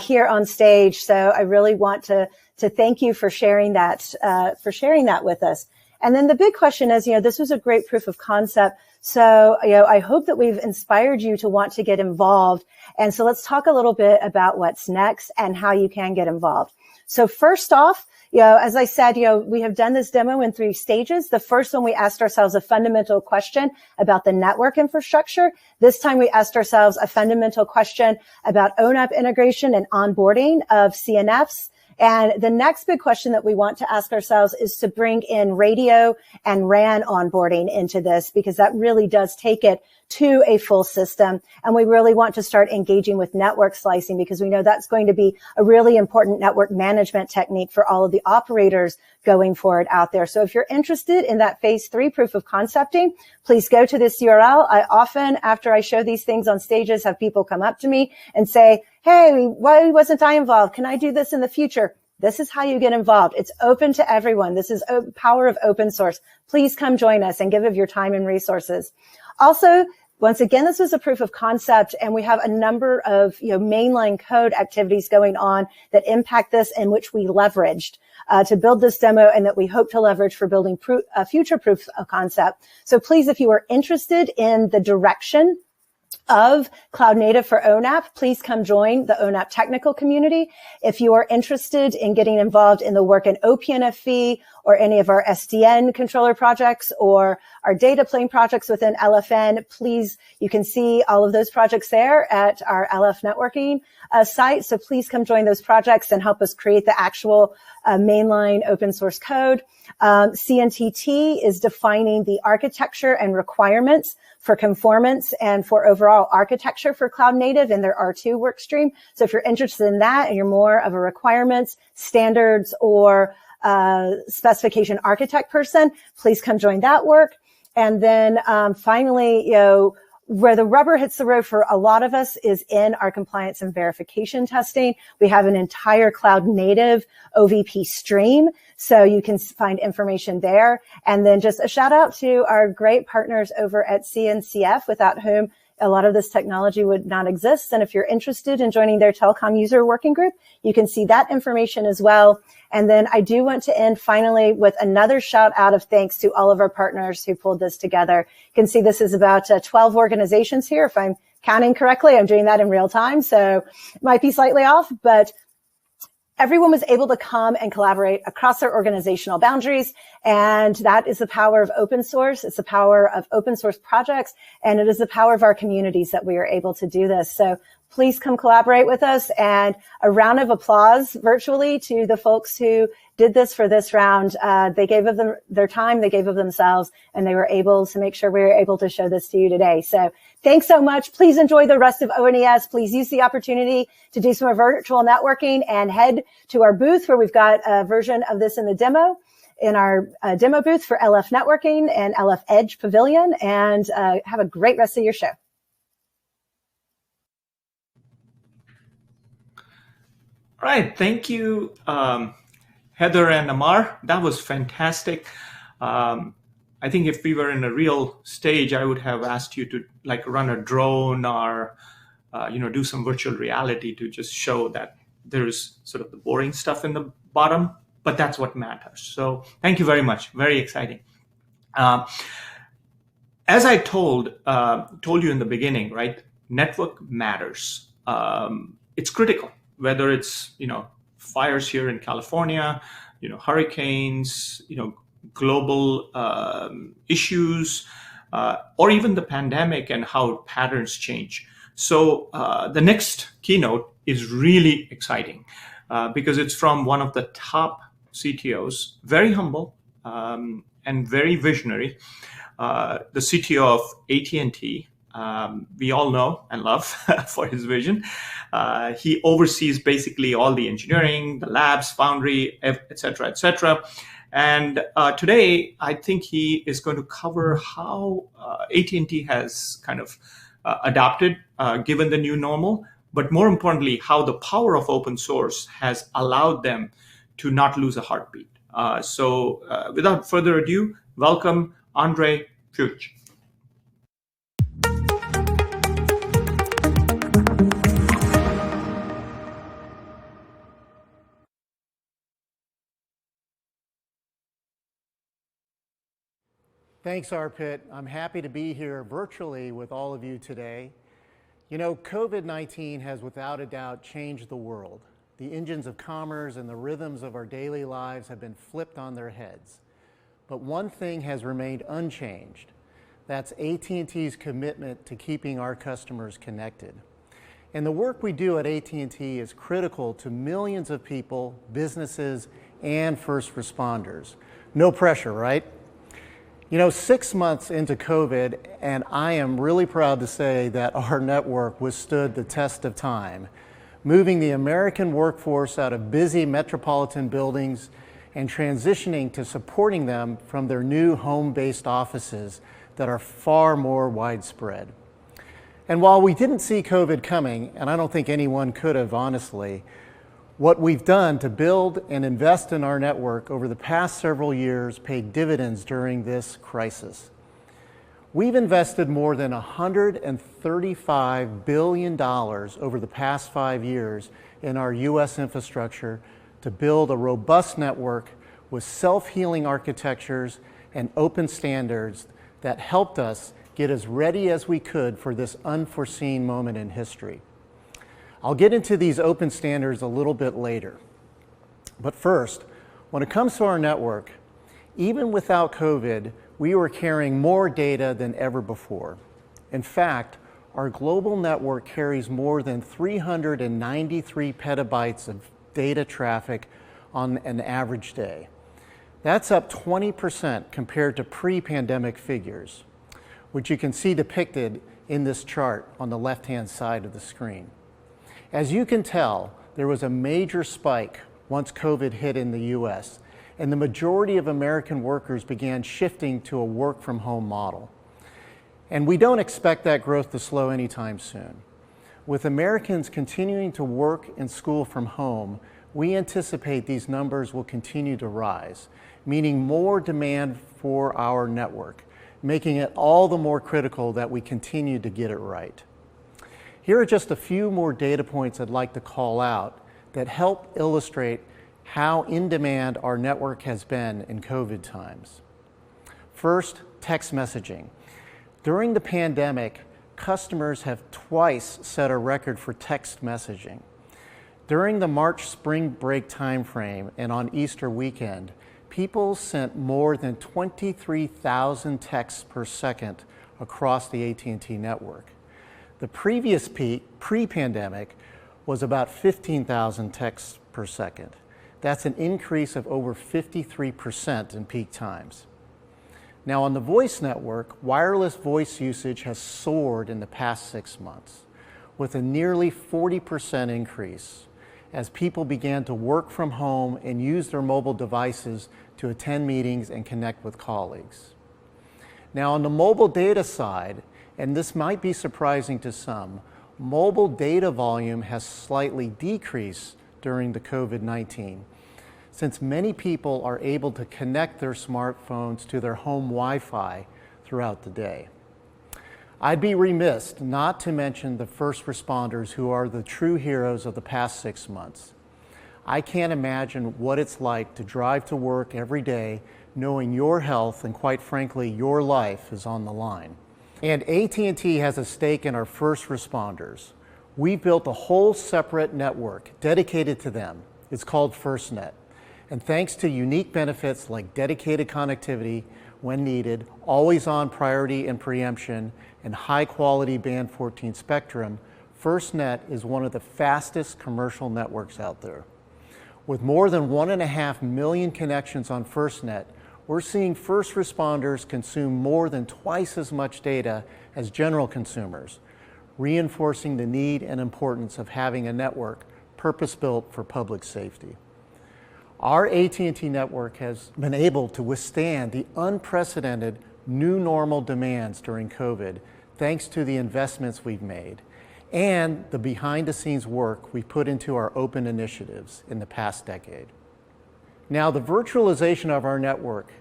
here on stage. So I really want to thank you for sharing that with us. And then the big question is, this was a great proof of concept. So, I hope that we've inspired you to want to get involved. And so let's talk a little bit about what's next and how you can get involved. So first off, as I said, we have done this demo in 3 stages. The first one, we asked ourselves a fundamental question about the network infrastructure. This time we asked ourselves a fundamental question about ONAP integration and onboarding of CNFs. And the next big question that we want to ask ourselves is to bring in radio and RAN onboarding into this, because that really does take it to a full system. And we really want to start engaging with network slicing, because we know that's going to be a really important network management technique for all of the operators going forward out there. So if you're interested in that phase 3 proof of concepting, please go to this URL. I often, after I show these things on stages, have people come up to me and say, hey, why wasn't I involved? Can I do this in the future? This is how you get involved. It's open to everyone. This is power of open source. Please come join us and give of your time and resources. Also, once again, this was a proof of concept, and we have a number of mainline code activities going on that impact this, and which we leveraged to build this demo, and that we hope to leverage for building future proofs of concept. So please, if you are interested in the direction of Cloud Native for ONAP, please come join the ONAP technical community. If you are interested in getting involved in the work in OPNFV or any of our SDN controller projects or our data plane projects within LFN, please, you can see all of those projects there at our LF networking site. So please come join those projects and help us create the actual mainline open source code. CNTT is defining the architecture and requirements for conformance and for overall architecture for Cloud Native in their R2 work stream. So if you're interested in that and you're more of a requirements, standards, or specification architect person, please come join that work. And then finally, where the rubber hits the road for a lot of us is in our compliance and verification testing. We have an entire Cloud Native OVP stream, so you can find information there. And then just a shout out to our great partners over at CNCF, without whom a lot of this technology would not exist. And if you're interested in joining their telecom user working group, you can see that information as well. And then I do want to end finally with another shout out of thanks to all of our partners who pulled this together. You can see this is about 12 organizations here. If I'm counting correctly, I'm doing that in real time, so it might be slightly off, but everyone was able to come and collaborate across their organizational boundaries. And that is the power of open source. It's the power of open source projects. And it is the power of our communities that we are able to do this. So please come collaborate with us, and a round of applause virtually to the folks who did this for this round. They gave of them their time, they gave of themselves, and they were able to make sure we were able to show this to you today. So thanks so much. Please enjoy the rest of ONES. Please use the opportunity to do some virtual networking and head to our booth where we've got a version of this in the demo, in our demo booth for LF networking and LF Edge Pavilion, and have a great rest of your show. All right, thank you, Heather and Amar. That was fantastic. I think if we were in a real stage, I would have asked you to like run a drone or do some virtual reality to just show that there's sort of the boring stuff in the bottom, but that's what matters. So thank you very much. Very exciting. As I told you in the beginning, right? Network matters. It's critical, whether it's fires here in California, hurricanes, global issues, or even the pandemic and how patterns change. So the next keynote is really exciting because it's from one of the top CTOs, very humble and very visionary. The CTO of AT&T, we all know and love for his vision. He oversees basically all the engineering, the labs, foundry, et cetera. And today, I think he is going to cover how AT&T has kind of adapted given the new normal, but more importantly, how the power of open source has allowed them to not lose a heartbeat. So without further ado, welcome Andre Puig. Thanks, Arpit. I'm happy to be here virtually with all of you today. You know, COVID-19 has without a doubt changed the world. The engines of commerce and the rhythms of our daily lives have been flipped on their heads. But one thing has remained unchanged. That's AT&T's commitment to keeping our customers connected. And the work we do at AT&T is critical to millions of people, businesses, and first responders. No pressure, right? You know, 6 months into COVID, and I am really proud to say that our network withstood the test of time, moving the American workforce out of busy metropolitan buildings and transitioning to supporting them from their new home-based offices that are far more widespread. And while we didn't see COVID coming, and I don't think anyone could have honestly, what we've done to build and invest in our network over the past several years paid dividends during this crisis. We've invested more than $135 billion over the past 5 years in our US infrastructure to build a robust network with self-healing architectures and open standards that helped us get as ready as we could for this unforeseen moment in history. I'll get into these open standards a little bit later. But first, when it comes to our network, even without COVID, we were carrying more data than ever before. In fact, our global network carries more than 393 petabytes of data traffic on an average day. That's up 20% compared to pre-pandemic figures, which you can see depicted in this chart on the left-hand side of the screen. As you can tell, there was a major spike once COVID hit in the US, and the majority of American workers began shifting to a work-from-home model. And we don't expect that growth to slow anytime soon. With Americans continuing to work and school from home, we anticipate these numbers will continue to rise, meaning more demand for our network, making it all the more critical that we continue to get it right. Here are just a few more data points I'd like to call out that help illustrate how in demand our network has been in COVID times. First, text messaging. During the pandemic, customers have twice set a record for text messaging. During the March spring break timeframe and on Easter weekend, people sent more than 23,000 texts per second across the AT&T network. The previous peak, pre-pandemic, was about 15,000 texts per second. That's an increase of over 53% in peak times. Now on the voice network, wireless voice usage has soared in the past 6 months, with a nearly 40% increase as people began to work from home and use their mobile devices to attend meetings and connect with colleagues. Now on the mobile data side, and this might be surprising to some, mobile data volume has slightly decreased during the COVID-19, since many people are able to connect their smartphones to their home Wi-Fi throughout the day. I'd be remiss not to mention the first responders who are the true heroes of the past 6 months. I can't imagine what it's like to drive to work every day knowing your health and, quite frankly, your life is on the line. And AT&T has a stake in our first responders. We've built a whole separate network dedicated to them. It's called FirstNet. And thanks to unique benefits like dedicated connectivity when needed, always-on priority and preemption, and high-quality Band 14 spectrum, FirstNet is one of the fastest commercial networks out there. With more than 1.5 million connections on FirstNet, we're seeing first responders consume more than twice as much data as general consumers, reinforcing the need and importance of having a network purpose-built for public safety. Our AT&T network has been able to withstand the unprecedented new normal demands during COVID, thanks to the investments we've made and the behind-the-scenes work we put into our open initiatives in the past decade. Now, the virtualization of our network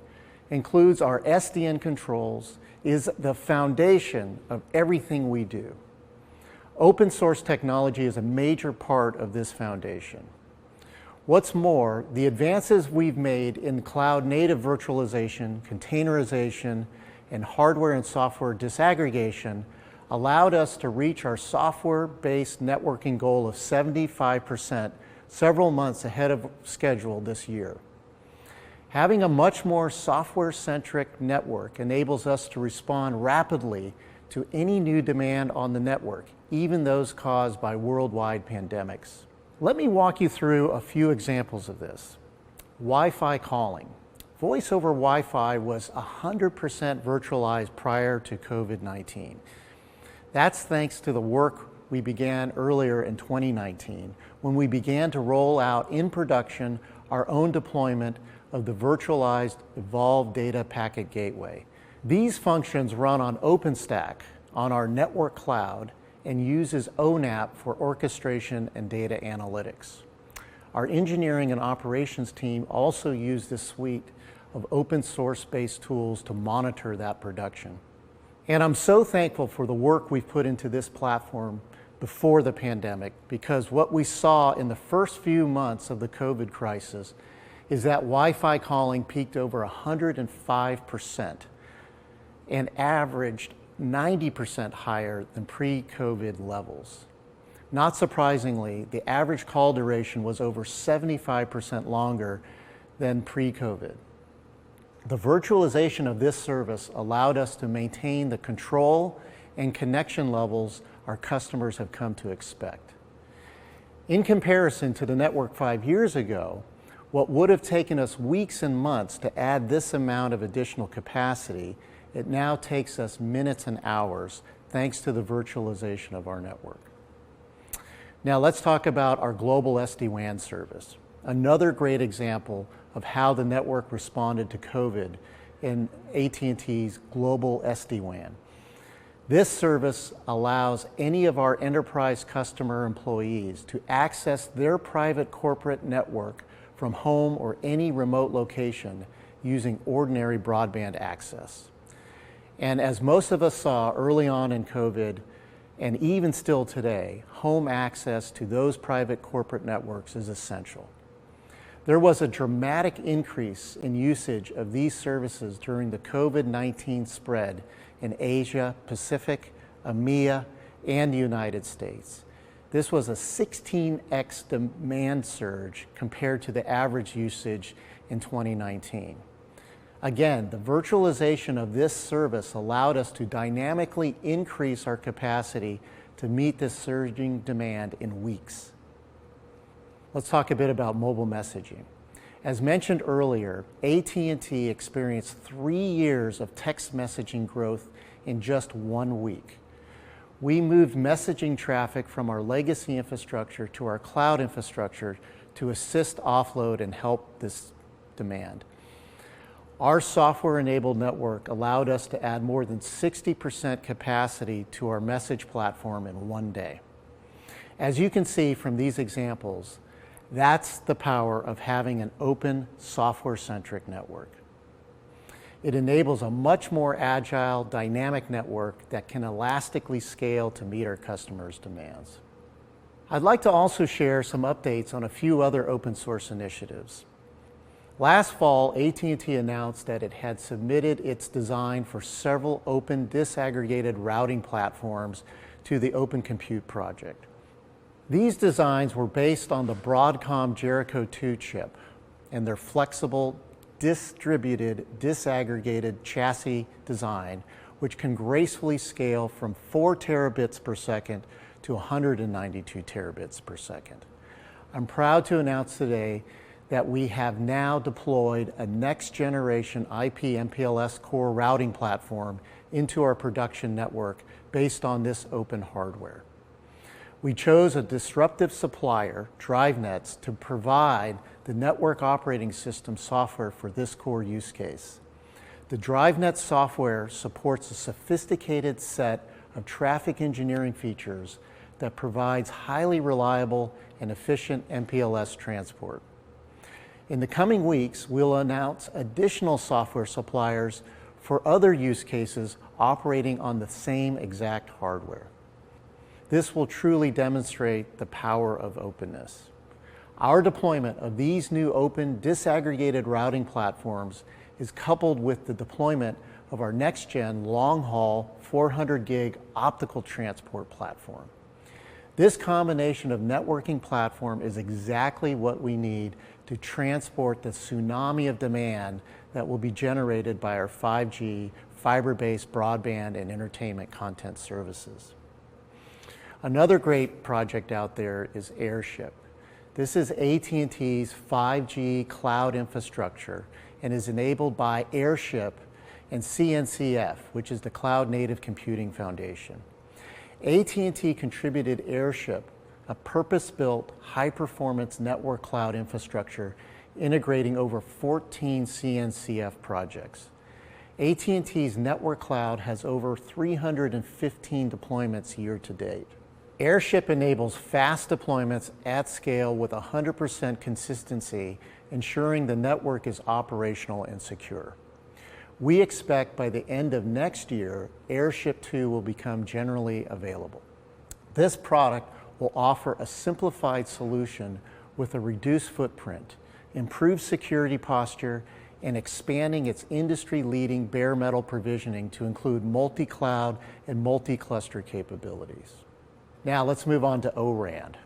includes our SDN controls, is the foundation of everything we do. Open source technology is a major part of this foundation. What's more, the advances we've made in cloud-native virtualization, containerization, and hardware and software disaggregation allowed us to reach our software-based networking goal of 75% several months ahead of schedule this year. Having a much more software-centric network enables us to respond rapidly to any new demand on the network, even those caused by worldwide pandemics. Let me walk you through a few examples of this. Wi-Fi calling. Voice over Wi-Fi was 100% virtualized prior to COVID-19. That's thanks to the work we began earlier in 2019, when we began to roll out in production our own deployment of the virtualized Evolved Data Packet Gateway. These functions run on OpenStack on our network cloud and uses ONAP for orchestration and data analytics. Our engineering and operations team also use this suite of open source-based tools to monitor that production. And I'm so thankful for the work we've put into this platform before the pandemic, because what we saw in the first few months of the COVID crisis is that Wi-Fi calling peaked over 105% and averaged 90% higher than pre-COVID levels. Not surprisingly, the average call duration was over 75% longer than pre-COVID. The virtualization of this service allowed us to maintain the control and connection levels our customers have come to expect. In comparison to the network 5 years ago, what would have taken us weeks and months to add this amount of additional capacity, it now takes us minutes and hours thanks to the virtualization of our network. Now let's talk about our global SD-WAN service. Another great example of how the network responded to COVID in AT&T's global SD-WAN. This service allows any of our enterprise customer employees to access their private corporate network from home or any remote location using ordinary broadband access. And as most of us saw early on in COVID, and even still today, home access to those private corporate networks is essential. There was a dramatic increase in usage of these services during the COVID-19 spread in Asia, Pacific, EMEA, and the United States. This was a 16x demand surge compared to the average usage in 2019. Again, the virtualization of this service allowed us to dynamically increase our capacity to meet this surging demand in weeks. Let's talk a bit about mobile messaging. As mentioned earlier, AT&T experienced 3 years of text messaging growth in just 1 week. We moved messaging traffic from our legacy infrastructure to our cloud infrastructure to assist offload and help this demand. Our software-enabled network allowed us to add more than 60% capacity to our message platform in 1 day. As you can see from these examples, That's the power of having an open, software-centric network. It enables a much more agile, dynamic network that can elastically scale to meet our customers' demands. I'd like to also share some updates on a few other open source initiatives. Last fall, AT&T announced that it had submitted its design for several open disaggregated routing platforms to the Open Compute Project. These designs were based on the Broadcom Jericho 2 chip and their flexible, distributed, disaggregated chassis design, which can gracefully scale from 4 terabits per second to 192 terabits per second. I'm proud to announce today that we have now deployed a next-generation IP MPLS core routing platform into our production network based on this open hardware. We chose a disruptive supplier, DriveNets, to provide the network operating system software for this core use case. The DriveNets software supports a sophisticated set of traffic engineering features that provides highly reliable and efficient MPLS transport. In the coming weeks, we'll announce additional software suppliers for other use cases operating on the same exact hardware. This will truly demonstrate the power of openness. Our deployment of these new open disaggregated routing platforms is coupled with the deployment of our next-gen long-haul 400 gig optical transport platform. This combination of networking platform is exactly what we need to transport the tsunami of demand that will be generated by our 5G, fiber-based broadband and entertainment content services. Another great project out there is Airship. This is AT&T's 5G cloud infrastructure and is enabled by Airship and CNCF, which is the Cloud Native Computing Foundation. AT&T contributed Airship, a purpose-built, high-performance network cloud infrastructure integrating over 14 CNCF projects. AT&T's network cloud has over 315 deployments year to date. Airship enables fast deployments at scale with 100% consistency, ensuring the network is operational and secure. We expect by the end of next year, Airship 2 will become generally available. This product will offer a simplified solution with a reduced footprint, improved security posture, and expanding its industry-leading bare metal provisioning to include multi-cloud and multi-cluster capabilities. Now let's move on to O-RAN.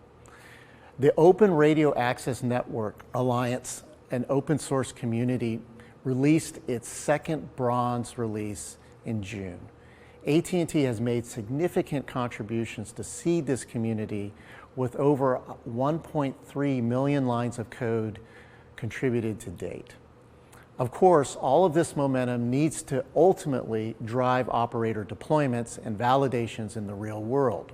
The Open Radio Access Network Alliance, an open source community, released its second bronze release in June. AT&T has made significant contributions to seed this community with over 1.3 million lines of code contributed to date. Of course, all of this momentum needs to ultimately drive operator deployments and validations in the real world.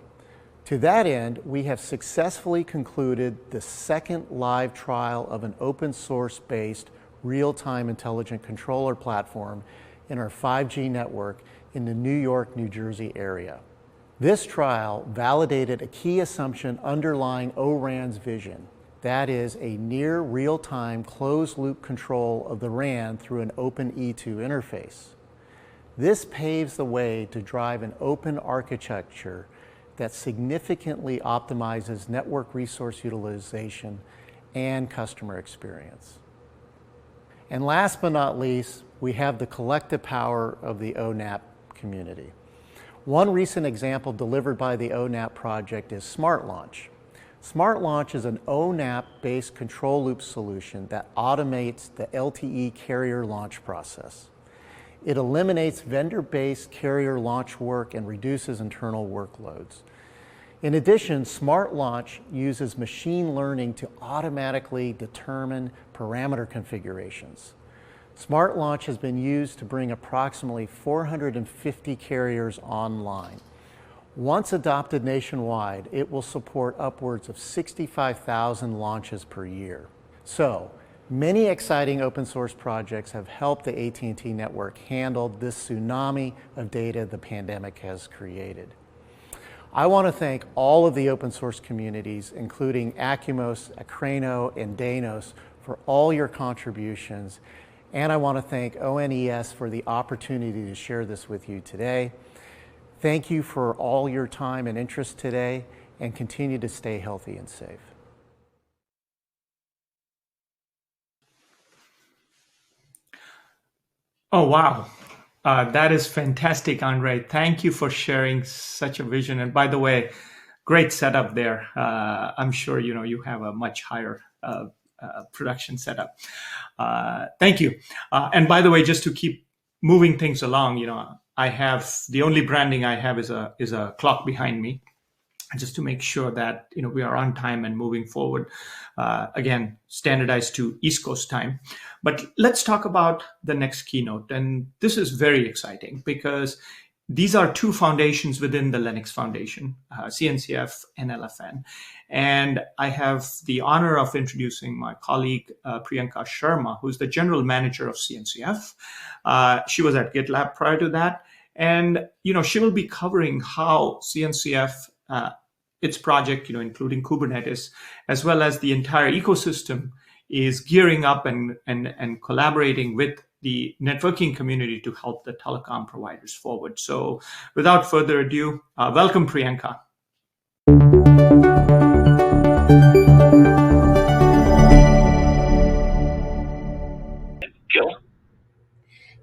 To that end, we have successfully concluded the second live trial of an open source-based real-time intelligent controller platform in our 5G network in the New York, New Jersey area. This trial validated a key assumption underlying O-RAN's vision. That is a near real-time closed-loop control of the RAN through an open E2 interface. This paves the way to drive an open architecture that significantly optimizes network resource utilization and customer experience. And last but not least, we have the collective power of the ONAP community. One recent example delivered by the ONAP project is Smart Launch. Smart Launch is an ONAP-based control loop solution that automates the LTE carrier launch process. It eliminates vendor-based carrier launch work and reduces internal workloads. In addition, Smart Launch uses machine learning to automatically determine parameter configurations. Smart Launch has been used to bring approximately 450 carriers online. Once adopted nationwide, it will support upwards of 65,000 launches per year. So, many exciting open source projects have helped the AT&T network handle this tsunami of data the pandemic has created. I want to thank all of the open source communities, including Acumos, Acrano, and Danos, for all your contributions. And I want to thank ONES for the opportunity to share this with you today. Thank you for all your time and interest today, and continue to stay healthy and safe. Oh, wow. That is fantastic, Andre. Thank you for sharing such a vision. And by the way, great setup there. I'm sure you have a much higher production setup. Thank you. And by the way, just to keep moving things along, I have the only branding I have is a clock behind me, just to make sure that we are on time and moving forward. Again, standardized to East Coast time. But let's talk about the next keynote. And this is very exciting because these are two foundations within the Linux Foundation, CNCF and LFN. And I have the honor of introducing my colleague, Priyanka Sharma, who's the general manager of CNCF. She was at GitLab prior to that. And, she will be covering how CNCF, its project, including Kubernetes, as well as the entire ecosystem, is gearing up and collaborating with the networking community to help the telecom providers forward. So without further ado, welcome, Priyanka.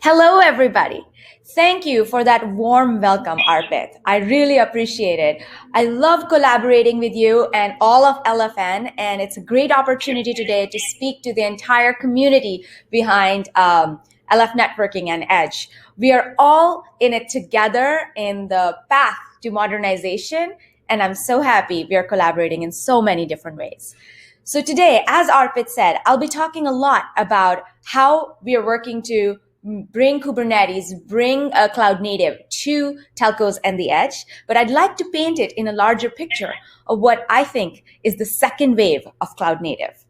Hello, everybody. Thank you for that warm welcome, Arpit. I really appreciate it. I love collaborating with you and all of LFN, and it's a great opportunity today to speak to the entire community behind LF Networking and Edge. We are all in it together in the path to modernization, and I'm so happy we are collaborating in so many different ways. So today, as Arpit said, I'll be talking a lot about how we are working to bring Kubernetes, bring cloud native to telcos and the edge, but I'd like to paint it in a larger picture of what I think is the second wave of cloud native.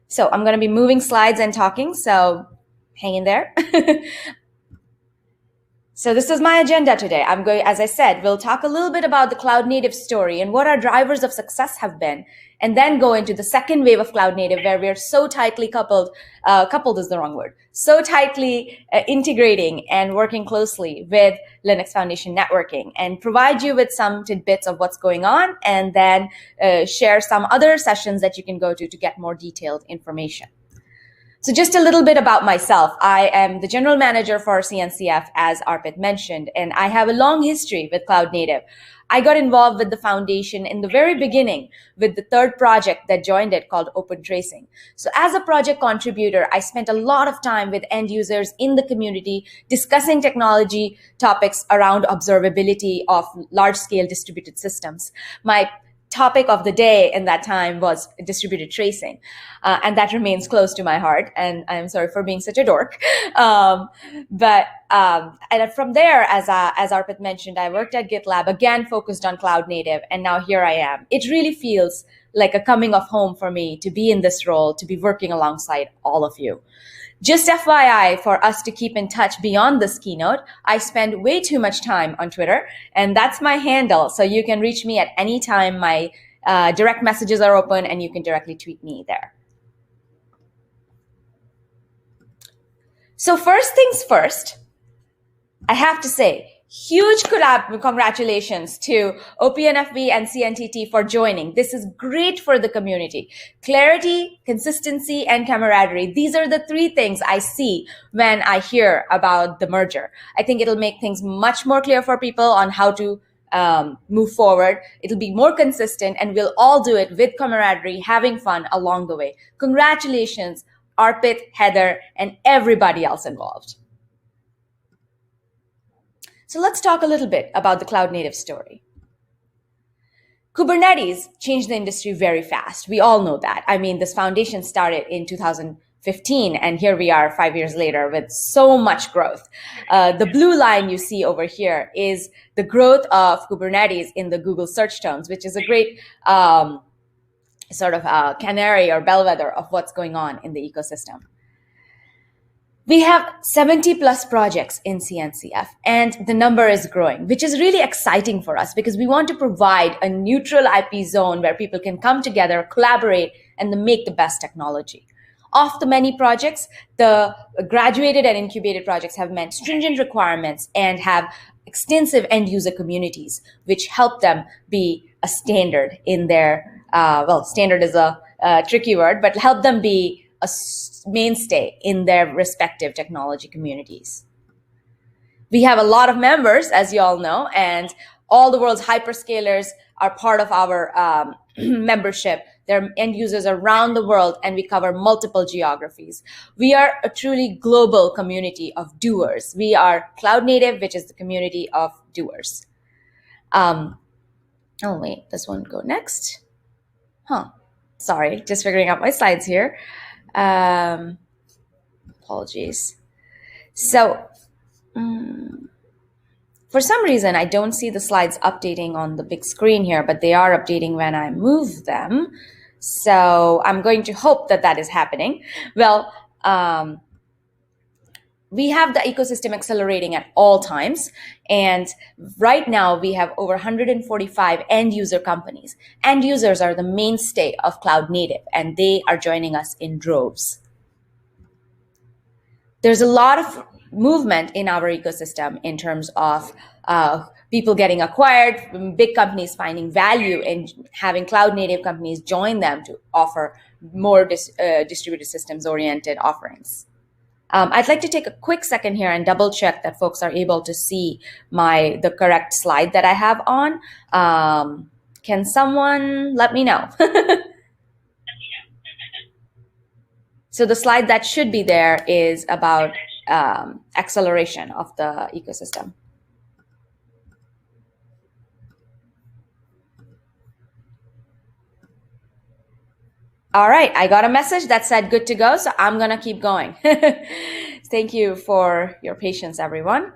So I'm going to be moving slides and talking, so hang in there. So this is my agenda today. As I said, we'll talk a little bit about the cloud native story and what our drivers of success have been, and then go into the second wave of cloud native where we are so tightly coupled is the wrong word, so tightly integrating and working closely with Linux Foundation networking, and provide you with some tidbits of what's going on, and then share some other sessions that you can go to get more detailed information. So just a little bit about myself. I am the general manager for CNCF, as Arpit mentioned, and I have a long history with cloud native. I got involved with the foundation in the very beginning with the third project that joined it called Open Tracing. So as a project contributor, I spent a lot of time with end users in the community discussing technology topics around observability of large-scale distributed systems. My topic of the day in that time was distributed tracing. And that remains close to my heart. And I'm sorry for being such a dork. And from there, as Arpit mentioned, I worked at GitLab, again, focused on cloud native. And now here I am. It really feels like a coming of home for me to be in this role, to be working alongside all of you. Just FYI, for us to keep in touch beyond this keynote, I spend way too much time on Twitter, and that's my handle. So you can reach me at any time. My direct messages are open, and you can directly tweet me there. So first things first, I have to say, huge congratulations to OPNFV and CNTT for joining. This is great for the community. Clarity, consistency, and camaraderie. These are the three things I see when I hear about the merger. I think it'll make things much more clear for people on how to move forward. It'll be more consistent, and we'll all do it with camaraderie, having fun along the way. Congratulations, Arpit, Heather, and everybody else involved. So let's talk a little bit about the cloud native story. Kubernetes changed the industry very fast. We all know that. I mean, this foundation started in 2015, and here we are 5 years later with so much growth. The blue line you see over here is the growth of Kubernetes in the Google search terms, which is a great canary or bellwether of what's going on in the ecosystem. We have 70 plus projects in CNCF, and the number is growing, which is really exciting for us because we want to provide a neutral IP zone where people can come together, collaborate, and make the best technology. Of the many projects, the graduated and incubated projects have met stringent requirements and have extensive end user communities, which help them be a standard in their, standard is a tricky word, but help them be a mainstay in their respective technology communities. We have a lot of members, as you all know, and all the world's hyperscalers are part of our membership. They're end users around the world, and we cover multiple geographies. We are a truly global community of doers. We are Cloud Native, which is the community of doers. Oh, wait, this one go next. Sorry, just figuring out my slides here. Apologies. So, for some reason, I don't see the slides updating on the big screen here, but they are updating when I move them. So I'm going to hope that that is happening. Well, we have the ecosystem accelerating at all times. And right now we have over 145 end user companies. End users are the mainstay of Cloud Native, and they are joining us in droves. There's a lot of movement in our ecosystem in terms of people getting acquired, big companies finding value in having Cloud Native companies join them to offer more distributed systems oriented offerings. I'd like to take a quick second here and double check that folks are able to see the correct slide that I have on. Can someone let me know? So the slide that should be there is about acceleration of the ecosystem. All right, I got a message that said good to go, so I'm going to keep going. Thank you for your patience, everyone.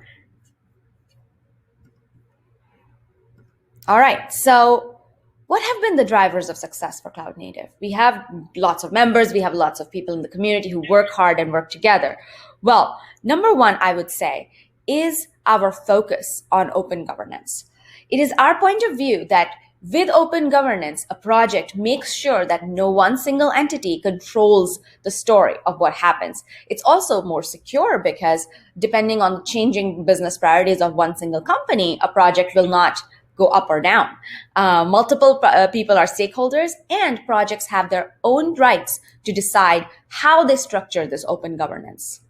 All right, so what have been the drivers of success for Cloud Native? We have lots of members, we have lots of people in the community who work hard and work together. Well, number one, I would say, is our focus on open governance. It is our point of view that with open governance, a project makes sure that no one single entity controls the story of what happens. It's also more secure because depending on the changing business priorities of one single company, a project will not go up or down. Multiple people are stakeholders, and projects have their own rights to decide how they structure this open governance.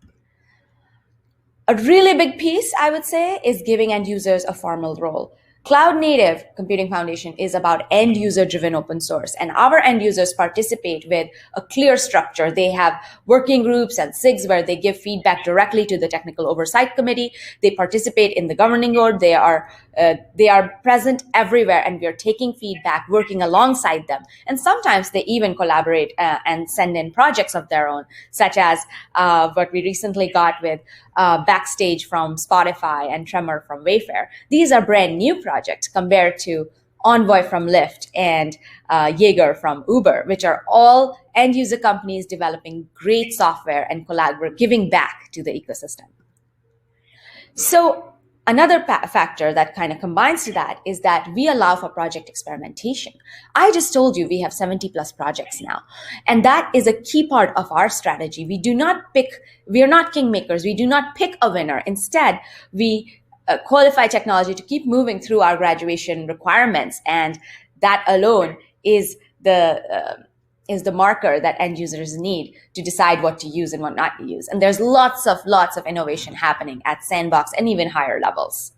A really big piece, I would say, is giving end users a formal role. Cloud Native Computing Foundation is about end user driven open source, and our end users participate with a clear structure. They have working groups and SIGs where they give feedback directly to the technical oversight committee. They participate in the governing board. They are present everywhere, and we are taking feedback, working alongside them. And sometimes they even collaborate and send in projects of their own, such as what we recently got with Backstage from Spotify and Tremor from Wayfair. These are brand new projects compared to Envoy from Lyft and Jaeger from Uber, which are all end user companies developing great software and giving back to the ecosystem. So another factor that kind of combines to that is that we allow for project experimentation. I just told you we have 70 plus projects now, and that is a key part of our strategy. We are not kingmakers. We do not pick a winner. Instead, we qualify technology to keep moving through our graduation requirements, and that alone is the marker that end users need to decide what to use and what not to use. And there's lots of innovation happening at Sandbox and even higher levels.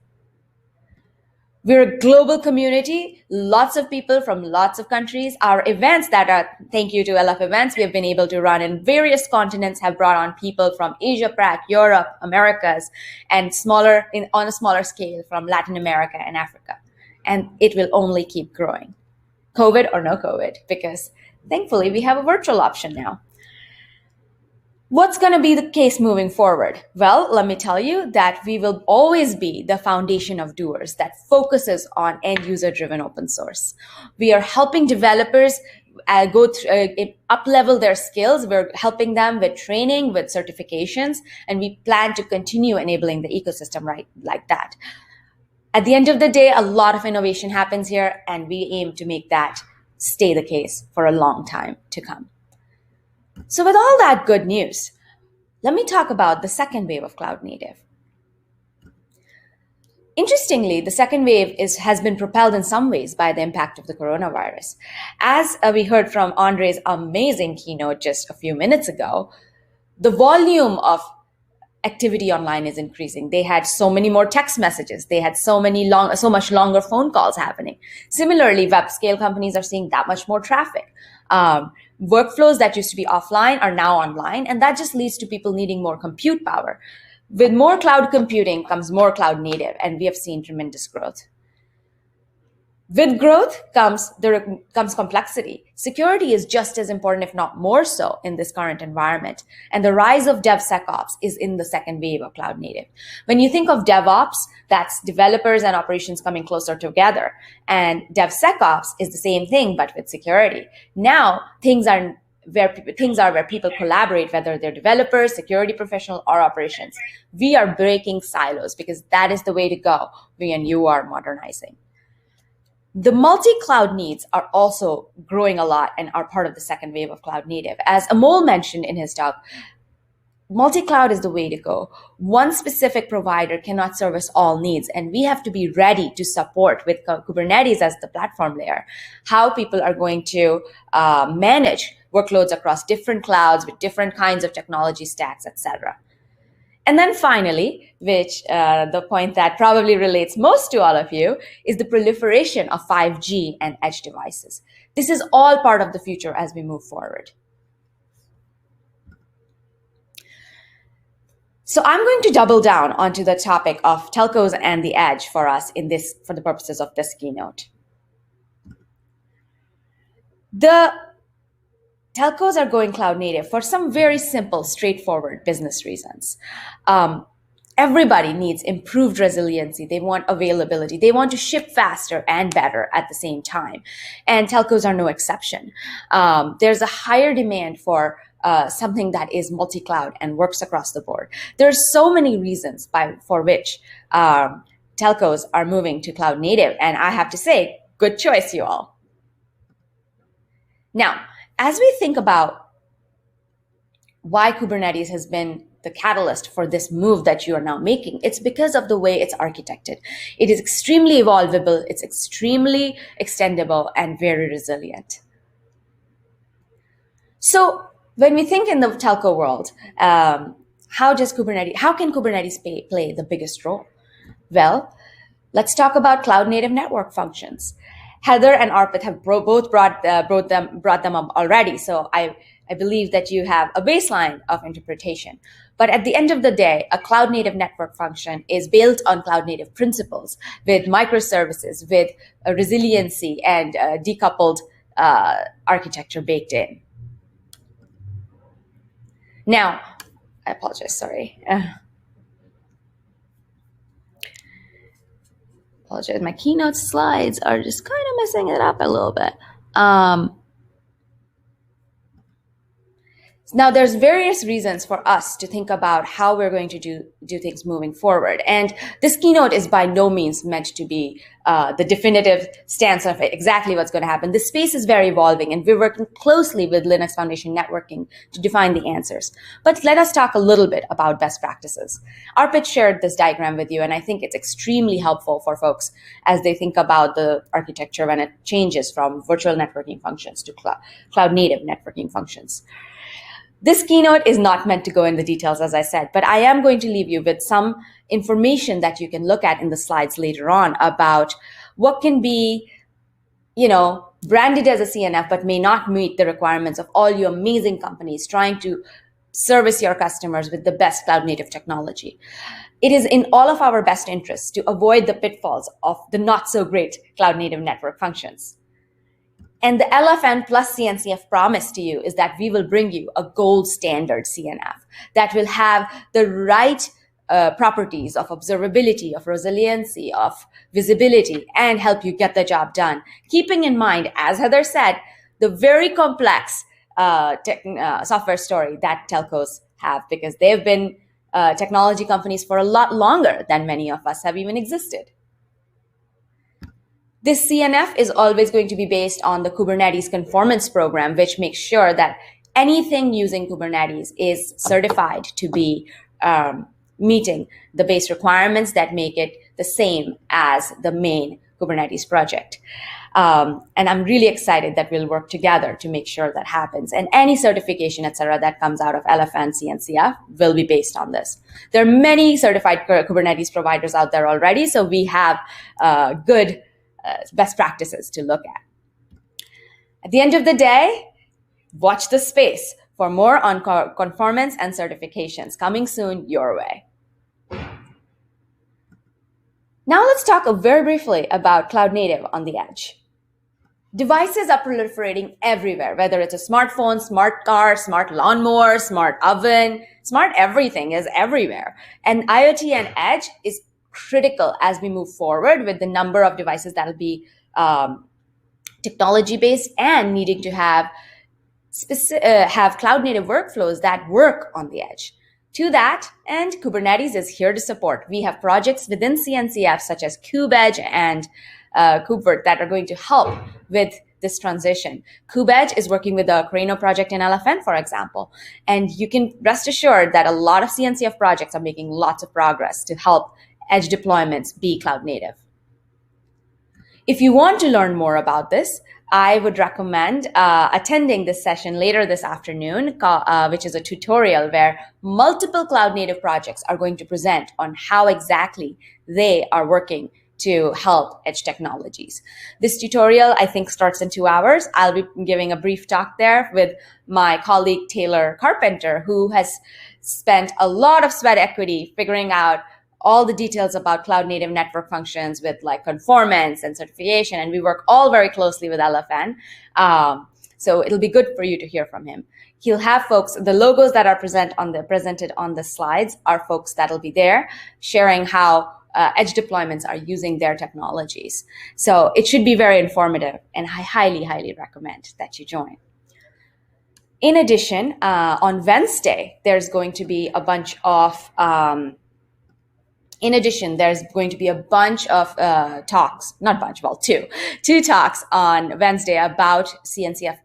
We're a global community, lots of people from lots of countries. Our events thank you to LF Events, we have been able to run in various continents, have brought on people from Asia Pac, Europe, Americas, and on a smaller scale from Latin America and Africa. And it will only keep growing, COVID or no COVID, because thankfully we have a virtual option now. What's going to be the case moving forward? Well, let me tell you that we will always be the foundation of doers that focuses on end user driven open source. We are helping developers up level their skills. We're helping them with training, with certifications, and we plan to continue enabling the ecosystem right like that. At the end of the day, a lot of innovation happens here, and we aim to make that stay the case for a long time to come. So with all that good news, let me talk about the second wave of cloud native. Interestingly, the second wave has been propelled in some ways by the impact of the coronavirus. As we heard from Andre's amazing keynote just a few minutes ago, the volume of activity online is increasing. They had so many more text messages. They had so much longer phone calls happening. Similarly, web scale companies are seeing that much more traffic. Workflows that used to be offline are now online, and that just leads to people needing more compute power. With more cloud computing comes more cloud native, and we have seen tremendous growth. With growth comes complexity. Security is just as important, if not more so, in this current environment. And the rise of DevSecOps is in the second wave of cloud native. When you think of DevOps, that's developers and operations coming closer together. And DevSecOps is the same thing, but with security. Now, things are where people collaborate, whether they're developers, security professional, or operations. We are breaking silos because that is the way to go when you are modernizing. The multi-cloud needs are also growing a lot and are part of the second wave of cloud native. As Amol mentioned in his talk, multi-cloud is the way to go. One specific provider cannot service all needs, and we have to be ready to support with Kubernetes as the platform layer, how people are going to manage workloads across different clouds with different kinds of technology stacks, etc. And then finally, which the point that probably relates most to all of you, is the proliferation of 5G and edge devices. This is all part of the future as we move forward. So I'm going to double down onto the topic of telcos and the edge for us for the purposes of this keynote. The telcos are going cloud native for some very simple, straightforward business reasons. Everybody needs improved resiliency. They want availability. They want to ship faster and better at the same time. And telcos are no exception. There's a higher demand for something that is multi-cloud and works across the board. There's so many reasons for which telcos are moving to cloud native. And I have to say, good choice, you all. Now, as we think about why Kubernetes has been the catalyst for this move that you are now making, it's because of the way it's architected. It is extremely evolvable, it's extremely extendable, and very resilient. So when we think in the telco world, how can Kubernetes play the biggest role? Well, let's talk about cloud native network functions. Heather and Arpit have both brought them up already. So I believe that you have a baseline of interpretation. But at the end of the day, a cloud native network function is built on cloud native principles with microservices, with resiliency and decoupled architecture baked in. Now, I apologize, sorry. Apologize, my keynote slides are just kind of messing it up a little bit. Now, there's various reasons for us to think about how we're going to do things moving forward. And this keynote is by no means meant to be the definitive stance of exactly what's going to happen. This space is very evolving, and we're working closely with Linux Foundation Networking to define the answers. But let us talk a little bit about best practices. Arpit shared this diagram with you, and I think it's extremely helpful for folks as they think about the architecture when it changes from virtual networking functions to cloud native networking functions. This keynote is not meant to go in the details, as I said, but I am going to leave you with some information that you can look at in the slides later on about what can be, branded as a CNF, but may not meet the requirements of all you amazing companies trying to service your customers with the best cloud native technology. It is in all of our best interests to avoid the pitfalls of the not so great cloud native network functions. And the LFN plus CNCF promise to you is that we will bring you a gold standard CNF that will have the right properties of observability, of resiliency, of visibility, and help you get the job done. Keeping in mind, as Heather said, the very complex software story that telcos have, because they've been technology companies for a lot longer than many of us have even existed. This CNF is always going to be based on the Kubernetes conformance program, which makes sure that anything using Kubernetes is certified to be meeting the base requirements that make it the same as the main Kubernetes project. And I'm really excited that we'll work together to make sure that happens. And any certification, et cetera, that comes out of LFN, CNCF will be based on this. There are many certified Kubernetes providers out there already, so we have good best practices to look at. At the end of the day, watch the space for more on conformance and certifications coming soon your way. Now let's talk very briefly about cloud native on the edge. Devices are proliferating everywhere, whether it's a smartphone, smart car, smart lawnmower, smart oven, smart everything is everywhere. And IoT and edge is critical as we move forward with the number of devices that will be technology-based and needing to have cloud-native workflows that work on the edge. To that, and Kubernetes is here to support. We have projects within CNCF such as KubeEdge and KubeVirt that are going to help with this transition. KubeEdge is working with the Keynote project in LFN, for example. And you can rest assured that a lot of CNCF projects are making lots of progress to help edge deployments be cloud native. If you want to learn more about this, I would recommend attending this session later this afternoon, which is a tutorial where multiple cloud native projects are going to present on how exactly they are working to help edge technologies. This tutorial, I think, starts in 2 hours. I'll be giving a brief talk there with my colleague, Taylor Carpenter, who has spent a lot of sweat equity figuring out all the details about cloud native network functions with like conformance and certification. And we work all very closely with LFN. So it'll be good for you to hear from him. He'll have folks, the logos that are presented on the slides are folks that'll be there sharing how edge deployments are using their technologies. So it should be very informative, and I highly, highly recommend that you join. In addition, on Wednesday, there's going to be a bunch of talks, not bunch, well, two talks on Wednesday about CNCF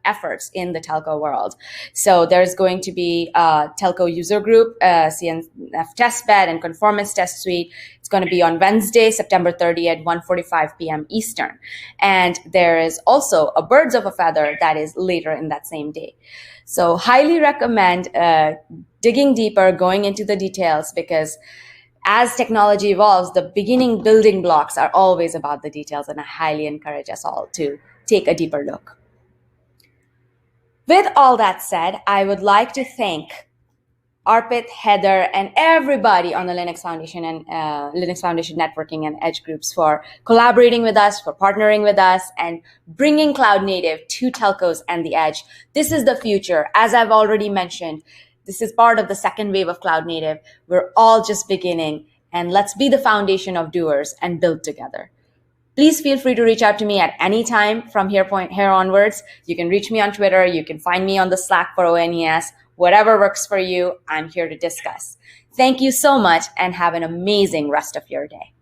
efforts in the telco world. So there's going to be a telco user group, CNF testbed and conformance test suite. It's going to be on Wednesday, September 30th, 1:45 p.m. Eastern. And there is also a birds of a feather that is later in that same day. So highly recommend digging deeper, going into the details, because as technology evolves, the beginning building blocks are always about the details, and I highly encourage us all to take a deeper look. With all that said, I would like to thank Arpit, Heather, and everybody on the Linux Foundation and Linux Foundation networking and edge groups for collaborating with us, for partnering with us, and bringing cloud native to telcos and the edge. This is the future. As I've already mentioned, this is part of the second wave of cloud native. We're all just beginning, and let's be the foundation of doers and build together. Please feel free to reach out to me at any time from here onwards. You can reach me on Twitter. You can find me on the Slack for ONES. Whatever works for you, I'm here to discuss. Thank you so much, and have an amazing rest of your day.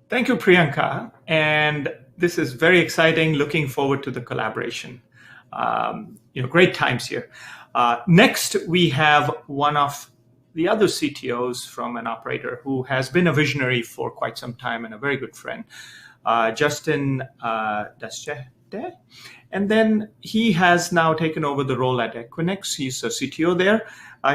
Thank you, Priyanka. And this is very exciting. Looking forward to the collaboration. Great times here. Next, we have one of the other CTOs from an operator who has been a visionary for quite some time and a very good friend, Justin Daschete. And then he has now taken over the role at Equinix. He's a CTO there.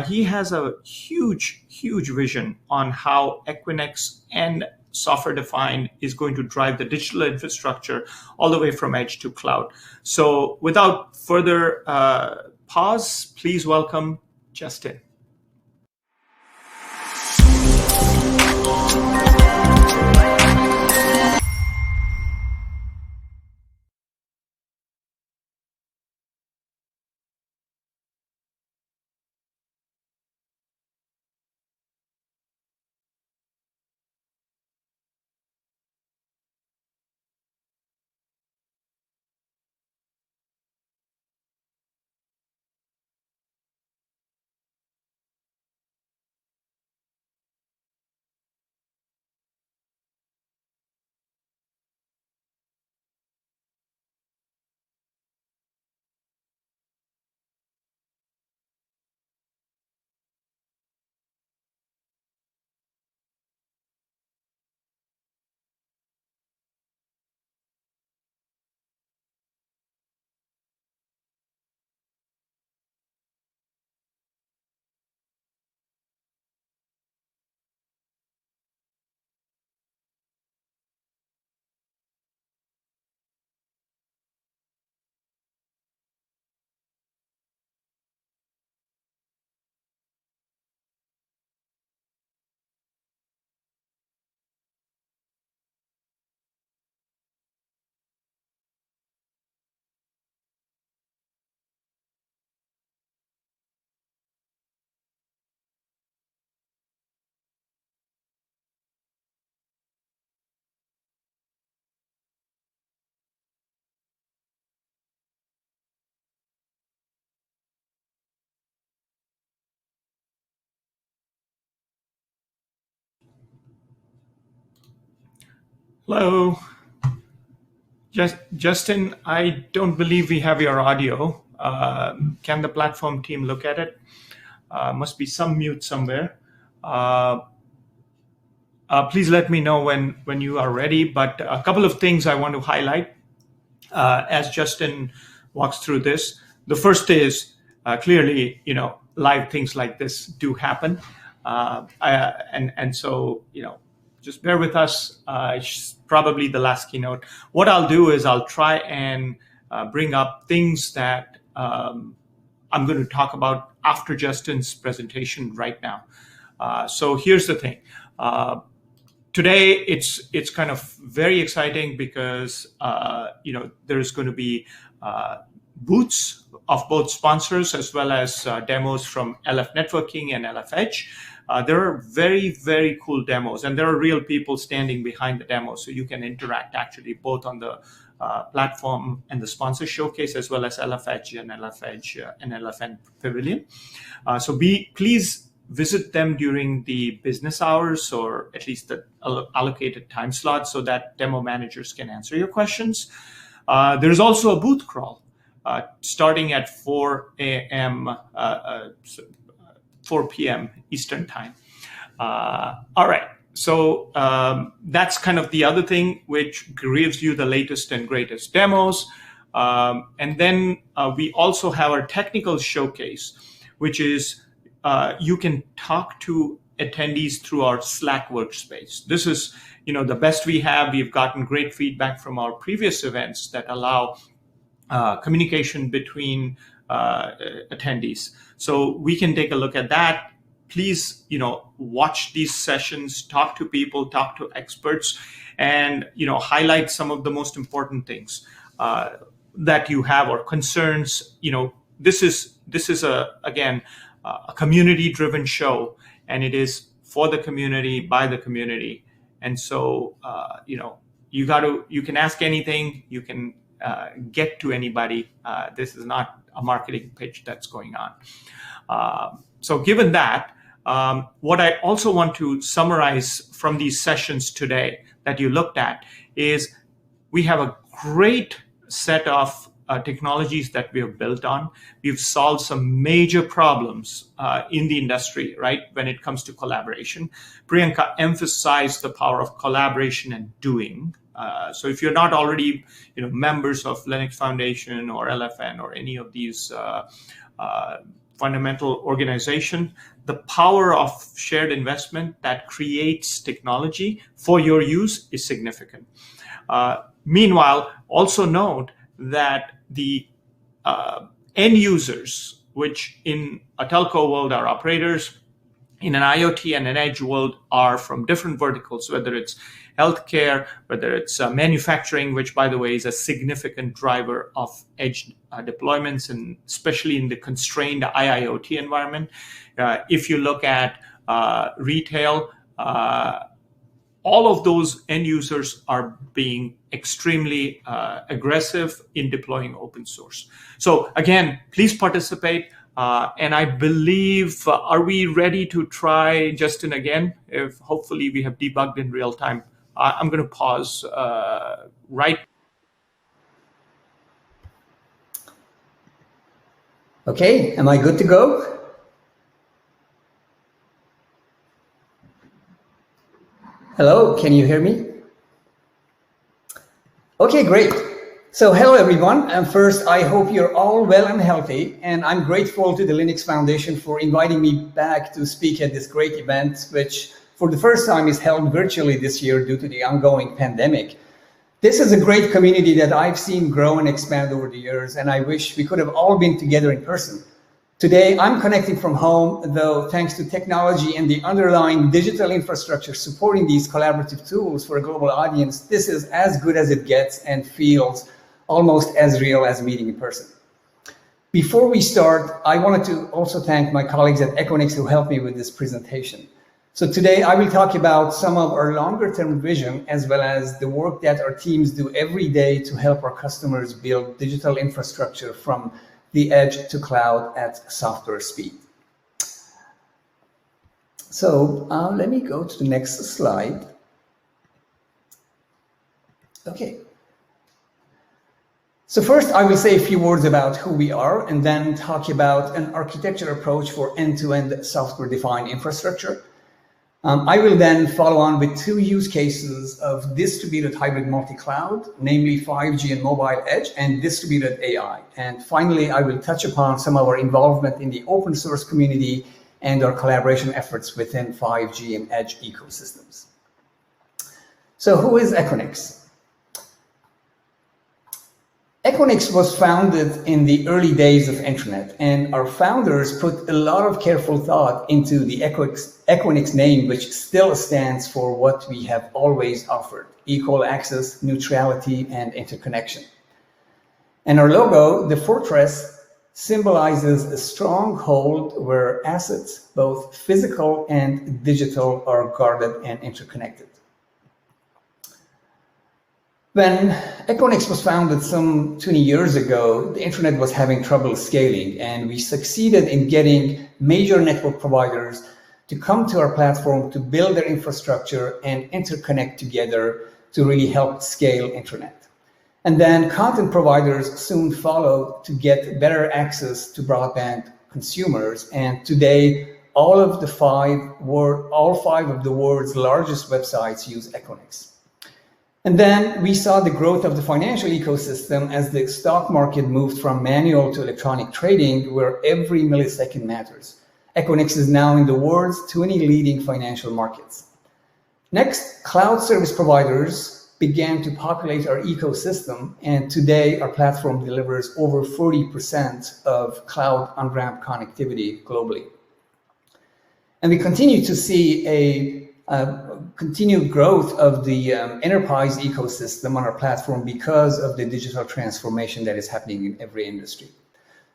He has a huge, huge vision on how Equinix and software-defined is going to drive the digital infrastructure all the way from edge to cloud. So without further pause, please welcome Justin. Hello. Justin, I don't believe we have your audio. Can the platform team look at it? Must be some mute somewhere. Please let me know when you are ready. But a couple of things I want to highlight as Justin walks through this. The first is clearly, live things like this do happen. And so, just bear with us. It's probably the last keynote. What I'll do is I'll try and bring up things that I'm going to talk about after Justin's presentation right now. So here's the thing. Today it's kind of very exciting because there's going to be booths of both sponsors as well as demos from LF Networking and LF Edge. There are very, very cool demos, and there are real people standing behind the demos, so you can interact actually both on the platform and the sponsor showcase, as well as LF Edge and LFN Pavilion. So please visit them during the business hours, or at least the allocated time slot, so that demo managers can answer your questions. There's also a booth crawl starting at 4 p.m. Eastern time. All right. So that's kind of the other thing, which gives you the latest and greatest demos. And then we also have our technical showcase, which is you can talk to attendees through our Slack workspace. This is, the best we have. We've gotten great feedback from our previous events that allow communication between attendees. So we can take a look at that. Please, watch these sessions, talk to people, talk to experts, and, highlight some of the most important things that you have or concerns. This is a community-driven show, and it is for the community, by the community. And so, you can ask anything, you can get to anybody. This is not a marketing pitch that's going on. So given that, what I also want to summarize from these sessions today that you looked at is we have a great set of technologies that we have built on. We've solved some major problems in the industry, right, when it comes to collaboration. Priyanka emphasized the power of collaboration and doing. So if you're not already, members of Linux Foundation or LFN or any of these fundamental organization, the power of shared investment that creates technology for your use is significant. Meanwhile, also note that the end users, which in a telco world are operators, in an IoT and an edge world are from different verticals, whether it's healthcare, whether it's manufacturing, which, by the way, is a significant driver of edge deployments, and especially in the constrained IIoT environment. If you look at retail, all of those end users are being extremely aggressive in deploying open source. So again, please participate. And I believe, are we ready to try Justin again? If hopefully we have debugged in real time. I'm going to pause right. Okay, am I good to go? Hello, can you hear me? Okay, great. So hello everyone, and first I hope you're all well and healthy, and I'm grateful to the Linux Foundation for inviting me back to speak at this great event, which for the first time is held virtually this year due to the ongoing pandemic. This is a great community that I've seen grow and expand over the years, and I wish we could have all been together in person. Today, I'm connecting from home, though thanks to technology and the underlying digital infrastructure supporting these collaborative tools for a global audience, this is as good as it gets and feels almost as real as meeting in person. Before we start, I wanted to also thank my colleagues at Equinix who helped me with this presentation. So today I will talk about some of our longer term vision, as well as the work that our teams do every day to help our customers build digital infrastructure from the edge to cloud at software speed. So let me go to the next slide. Okay. So first, I will say a few words about who we are and then talk about an architecture approach for end-to-end software-defined infrastructure. I will then follow on with two use cases of distributed hybrid multi-cloud, namely 5G and mobile edge and distributed AI. And finally, I will touch upon some of our involvement in the open source community and our collaboration efforts within 5G and edge ecosystems. So who is Equinix? Equinix was founded in the early days of internet, and our founders put a lot of careful thought into the Equinix name, which still stands for what we have always offered: equal access, neutrality, and interconnection. And our logo, the fortress, symbolizes a stronghold where assets, both physical and digital, are guarded and interconnected. When Equinix was founded some 20 years ago, the internet was having trouble scaling, and we succeeded in getting major network providers to come to our platform to build their infrastructure and interconnect together to really help scale internet. And then content providers soon followed to get better access to broadband consumers. And today, all five of the world's largest websites use Equinix. And then we saw the growth of the financial ecosystem as the stock market moved from manual to electronic trading, where every millisecond matters. Equinix is now in the world's 20 leading financial markets. Next, cloud service providers began to populate our ecosystem, and today our platform delivers over 40% of cloud on-ramp connectivity globally. And we continue to see a continued growth of the enterprise ecosystem on our platform because of the digital transformation that is happening in every industry.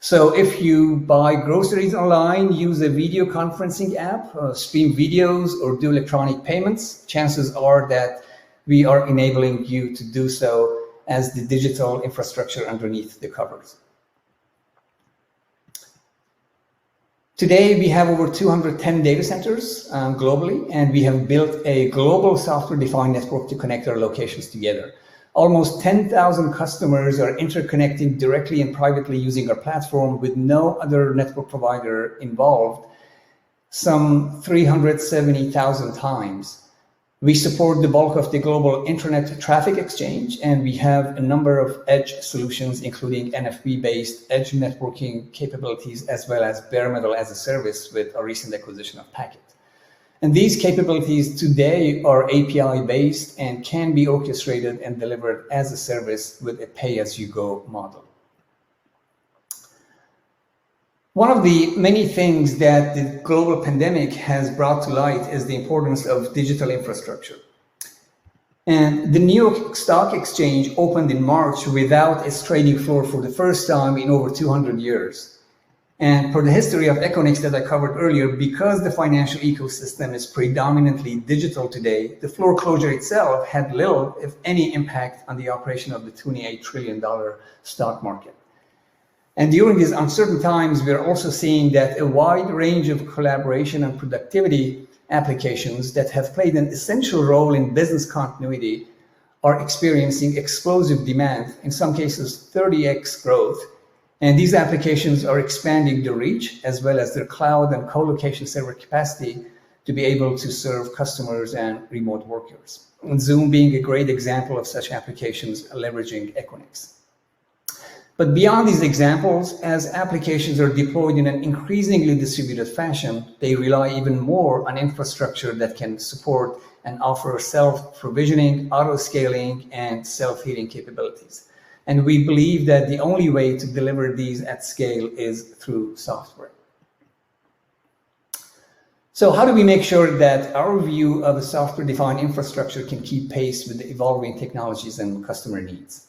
So if you buy groceries online, use a video conferencing app, stream videos, or do electronic payments, chances are that we are enabling you to do so as the digital infrastructure underneath the covers. Today, we have over 210 data centers globally, and we have built a global software-defined network to connect our locations together. Almost 10,000 customers are interconnecting directly and privately using our platform with no other network provider involved, some 370,000 times. We support the bulk of the global internet traffic exchange, and we have a number of edge solutions, including NFV-based edge networking capabilities, as well as bare metal as a service with our recent acquisition of Packet. And these capabilities today are API-based and can be orchestrated and delivered as a service with a pay-as-you-go model. One of the many things that the global pandemic has brought to light is the importance of digital infrastructure. And the New York Stock Exchange opened in March without its trading floor for the first time in over 200 years. And for the history of Equinix that I covered earlier, because the financial ecosystem is predominantly digital today, the floor closure itself had little, if any, impact on the operation of the $28 trillion stock market. And during these uncertain times, we're also seeing that a wide range of collaboration and productivity applications that have played an essential role in business continuity are experiencing explosive demand, in some cases 30x growth. And these applications are expanding their reach as well as their cloud and co-location server capacity to be able to serve customers and remote workers. And Zoom being a great example of such applications leveraging Equinix. But beyond these examples, as applications are deployed in an increasingly distributed fashion, they rely even more on infrastructure that can support and offer self-provisioning, auto-scaling, and self-healing capabilities. And we believe that the only way to deliver these at scale is through software. So how do we make sure that our view of a software-defined infrastructure can keep pace with the evolving technologies and customer needs?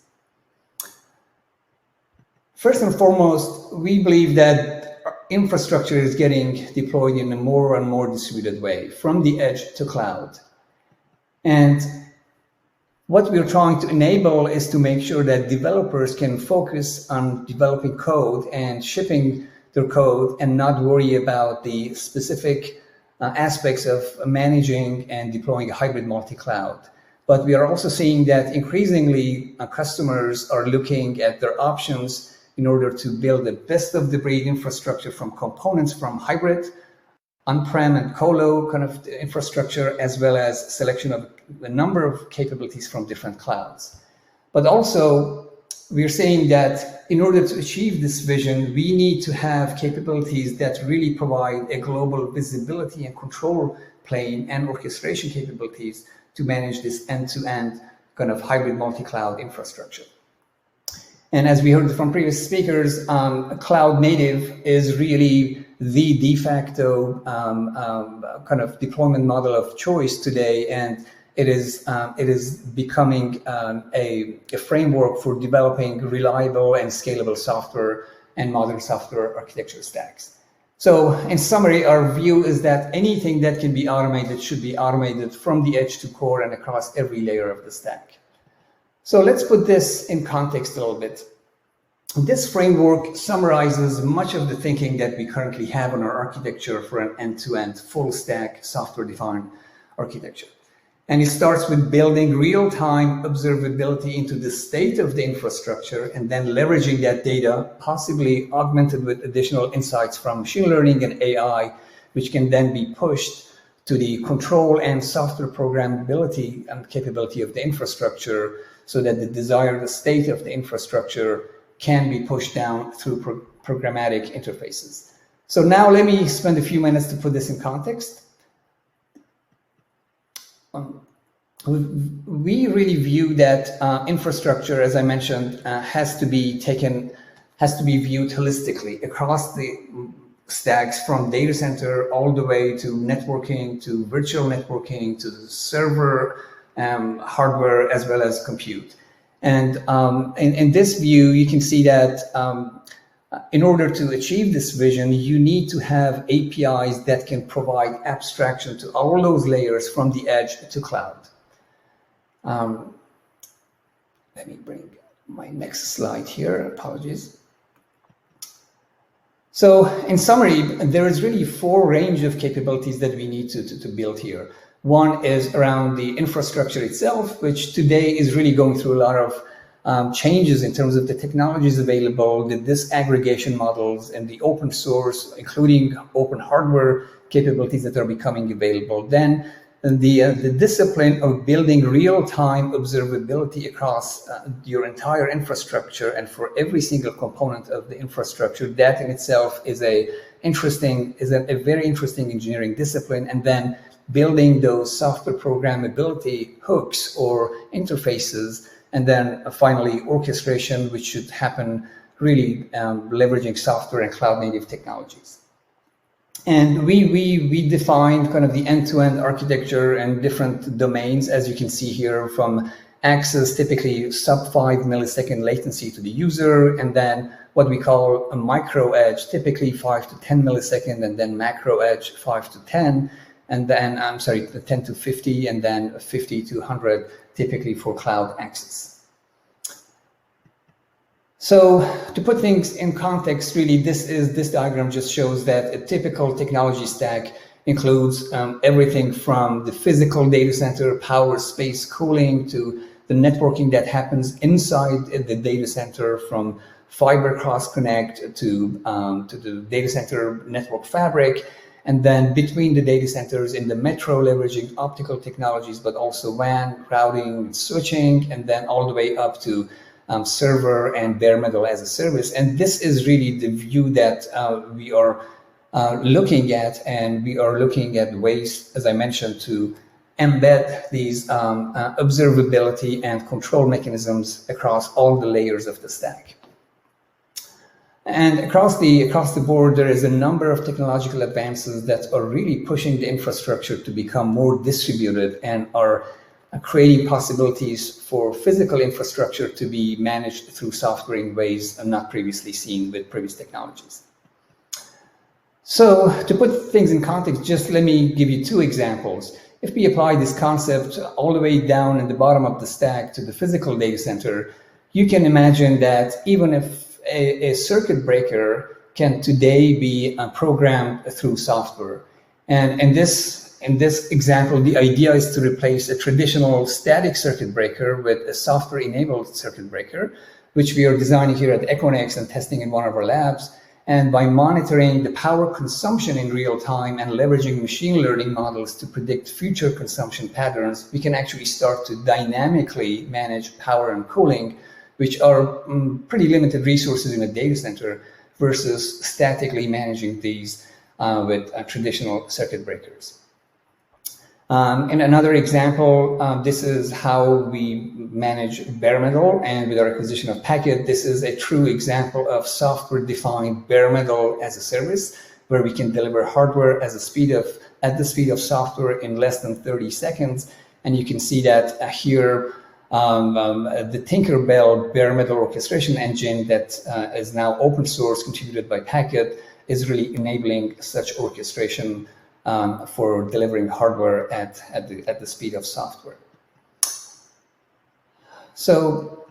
First and foremost, we believe that our infrastructure is getting deployed in a more and more distributed way, from the edge to cloud. And what we're trying to enable is to make sure that developers can focus on developing code and shipping their code and not worry about the specific aspects of managing and deploying a hybrid multi-cloud. But we are also seeing that increasingly customers are looking at their options in order to build the best of the breed infrastructure from components from hybrid, on-prem and colo kind of infrastructure, as well as selection of a number of capabilities from different clouds. But also, we're saying that in order to achieve this vision, we need to have capabilities that really provide a global visibility and control plane and orchestration capabilities to manage this end-to-end kind of hybrid multi-cloud infrastructure. And as we heard from previous speakers, cloud native is really the de facto kind of deployment model of choice today, and it is becoming a framework for developing reliable and scalable software and modern software architecture stacks. So in summary, our view is that anything that can be automated should be automated from the edge to core and across every layer of the stack. So let's put this in context a little bit. This framework summarizes much of the thinking that we currently have on our architecture for an end-to-end full stack software-defined architecture. And it starts with building real-time observability into the state of the infrastructure and then leveraging that data, possibly augmented with additional insights from machine learning and AI, which can then be pushed to the control and software programmability and capability of the infrastructure so that the desired state of the infrastructure can be pushed down through programmatic interfaces. So now let me spend a few minutes to put this in context. We really view that infrastructure, as I mentioned, has to be viewed holistically across the stacks, from data center all the way to networking, to virtual networking, to server hardware, as well as compute. And in this view, you can see that in order to achieve this vision, you need to have APIs that can provide abstraction to all those layers from the edge to cloud. Let me bring my next slide here, apologies. So in summary, there is really four range of capabilities that we need to build here. One is around the infrastructure itself, which today is really going through a lot of changes in terms of the technologies available, the disaggregation models, and the open source, including open hardware capabilities that are becoming available. Then the discipline of building real-time observability across your entire infrastructure and for every single component of the infrastructure, that in itself is a very interesting engineering discipline. And then building those software programmability hooks or interfaces, and then finally orchestration, which should happen really leveraging software and cloud native technologies. And we defined kind of the end-to-end architecture and different domains, as you can see here, from access, typically sub 5 millisecond latency to the user, and then what we call a micro edge, typically 5 to 10 millisecond, and then macro edge 5 to 10, and then 10 to 50, and then 50 to 100, typically for cloud access. So to put things in context, really, this diagram just shows that a typical technology stack includes everything from the physical data center, power, space, cooling, to the networking that happens inside the data center, from fiber cross connect to the data center network fabric, and then between the data centers in the metro, leveraging optical technologies, but also WAN, routing, switching, and then all the way up to server and bare metal as a service. And this is really the view that we are looking at, and we are looking at ways, as I mentioned, to embed these observability and control mechanisms across all the layers of the stack. And across the board, there is a number of technological advances that are really pushing the infrastructure to become more distributed and are creating possibilities for physical infrastructure to be managed through software in ways not previously seen with previous technologies. So to put things in context, just let me give you two examples. If we apply this concept all the way down in the bottom of the stack to the physical data center, you can imagine that even if a circuit breaker can today be programmed through software. And in this In this example, the idea is to replace a traditional static circuit breaker with a software-enabled circuit breaker, which we are designing here at Equinix and testing in one of our labs. And by monitoring the power consumption in real time and leveraging machine learning models to predict future consumption patterns, we can actually start to dynamically manage power and cooling, which are pretty limited resources in a data center, versus statically managing these with traditional circuit breakers. In another example, this is how we manage bare metal, and with our acquisition of Packet, this is a true example of software-defined bare metal as a service, where we can deliver hardware at the speed of software in less than 30 seconds. And you can see that here, the Tinkerbell bare metal orchestration engine that is now open source, contributed by Packet, is really enabling such orchestration for delivering hardware at the speed of software. So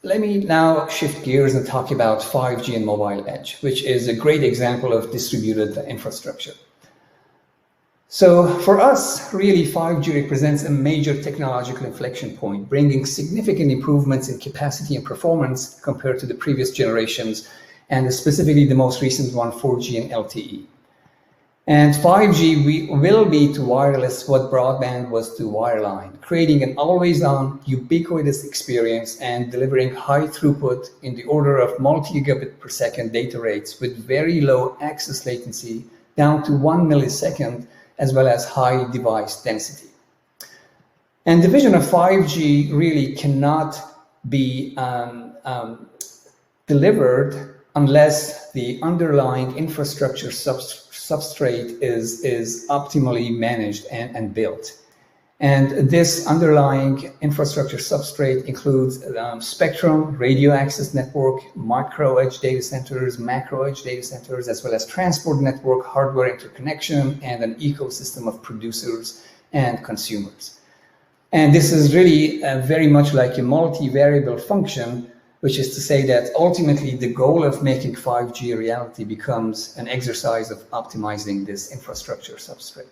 let me now shift gears and talk about 5G and mobile edge, which is a great example of distributed infrastructure. So for us, really, 5G represents a major technological inflection point, bringing significant improvements in capacity and performance compared to the previous generations, and specifically the most recent one, 4G and LTE. And 5G will be to wireless what broadband was to wireline, creating an always-on, ubiquitous experience and delivering high throughput in the order of multi-gigabit per second data rates with very low access latency down to 1 millisecond, as well as high device density. And the vision of 5G really cannot be delivered unless the underlying infrastructure substrate is optimally managed and built. And this underlying infrastructure substrate includes spectrum, radio access network, micro edge data centers, macro edge data centers, as well as transport network, hardware interconnection, and an ecosystem of producers and consumers. And this is really very much like a multi-variable function, which is to say that ultimately the goal of making 5G a reality becomes an exercise of optimizing this infrastructure substrate.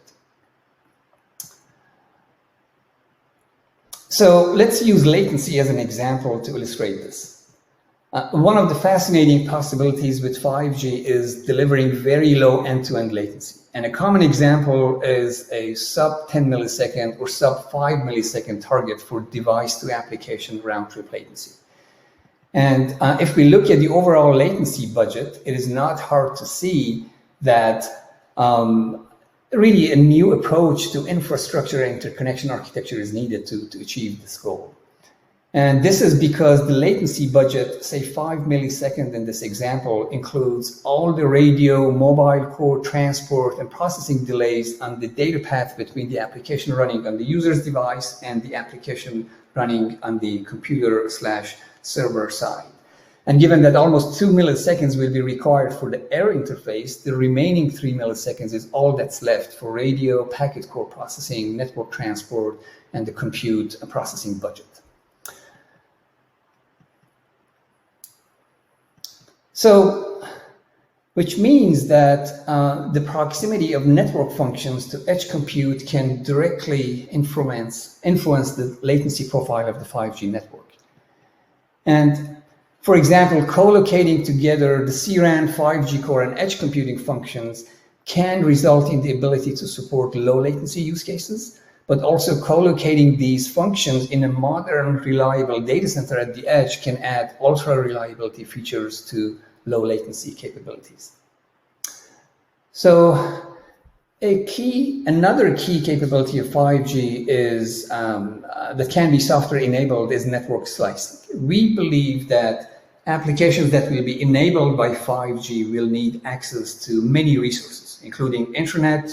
So let's use latency as an example to illustrate this. One of the fascinating possibilities with 5G is delivering very low end-to-end latency. And a common example is a sub 10 millisecond or sub 5 millisecond target for device to application round trip latency. And if we look at the overall latency budget, it is not hard to see that really a new approach to infrastructure and interconnection architecture is needed to achieve this goal. And this is because the latency budget, say 5 milliseconds in this example, includes all the radio, mobile core, transport, and processing delays on the data path between the application running on the user's device and the application running on the computer/server side. And given that almost 2 milliseconds will be required for the air interface, the remaining 3 milliseconds is all that's left for radio, packet core processing, network transport, and the compute and processing budget. So, which means that the proximity of network functions to edge compute can directly influence the latency profile of the 5G network. And for example, co-locating together the CRAN, 5G core, and edge computing functions can result in the ability to support low latency use cases, but also co-locating these functions in a modern, reliable data center at the edge can add ultra reliability features to low latency capabilities. So another key capability of 5G is that can be software enabled is network slicing. We believe that applications that will be enabled by 5G will need access to many resources, including internet,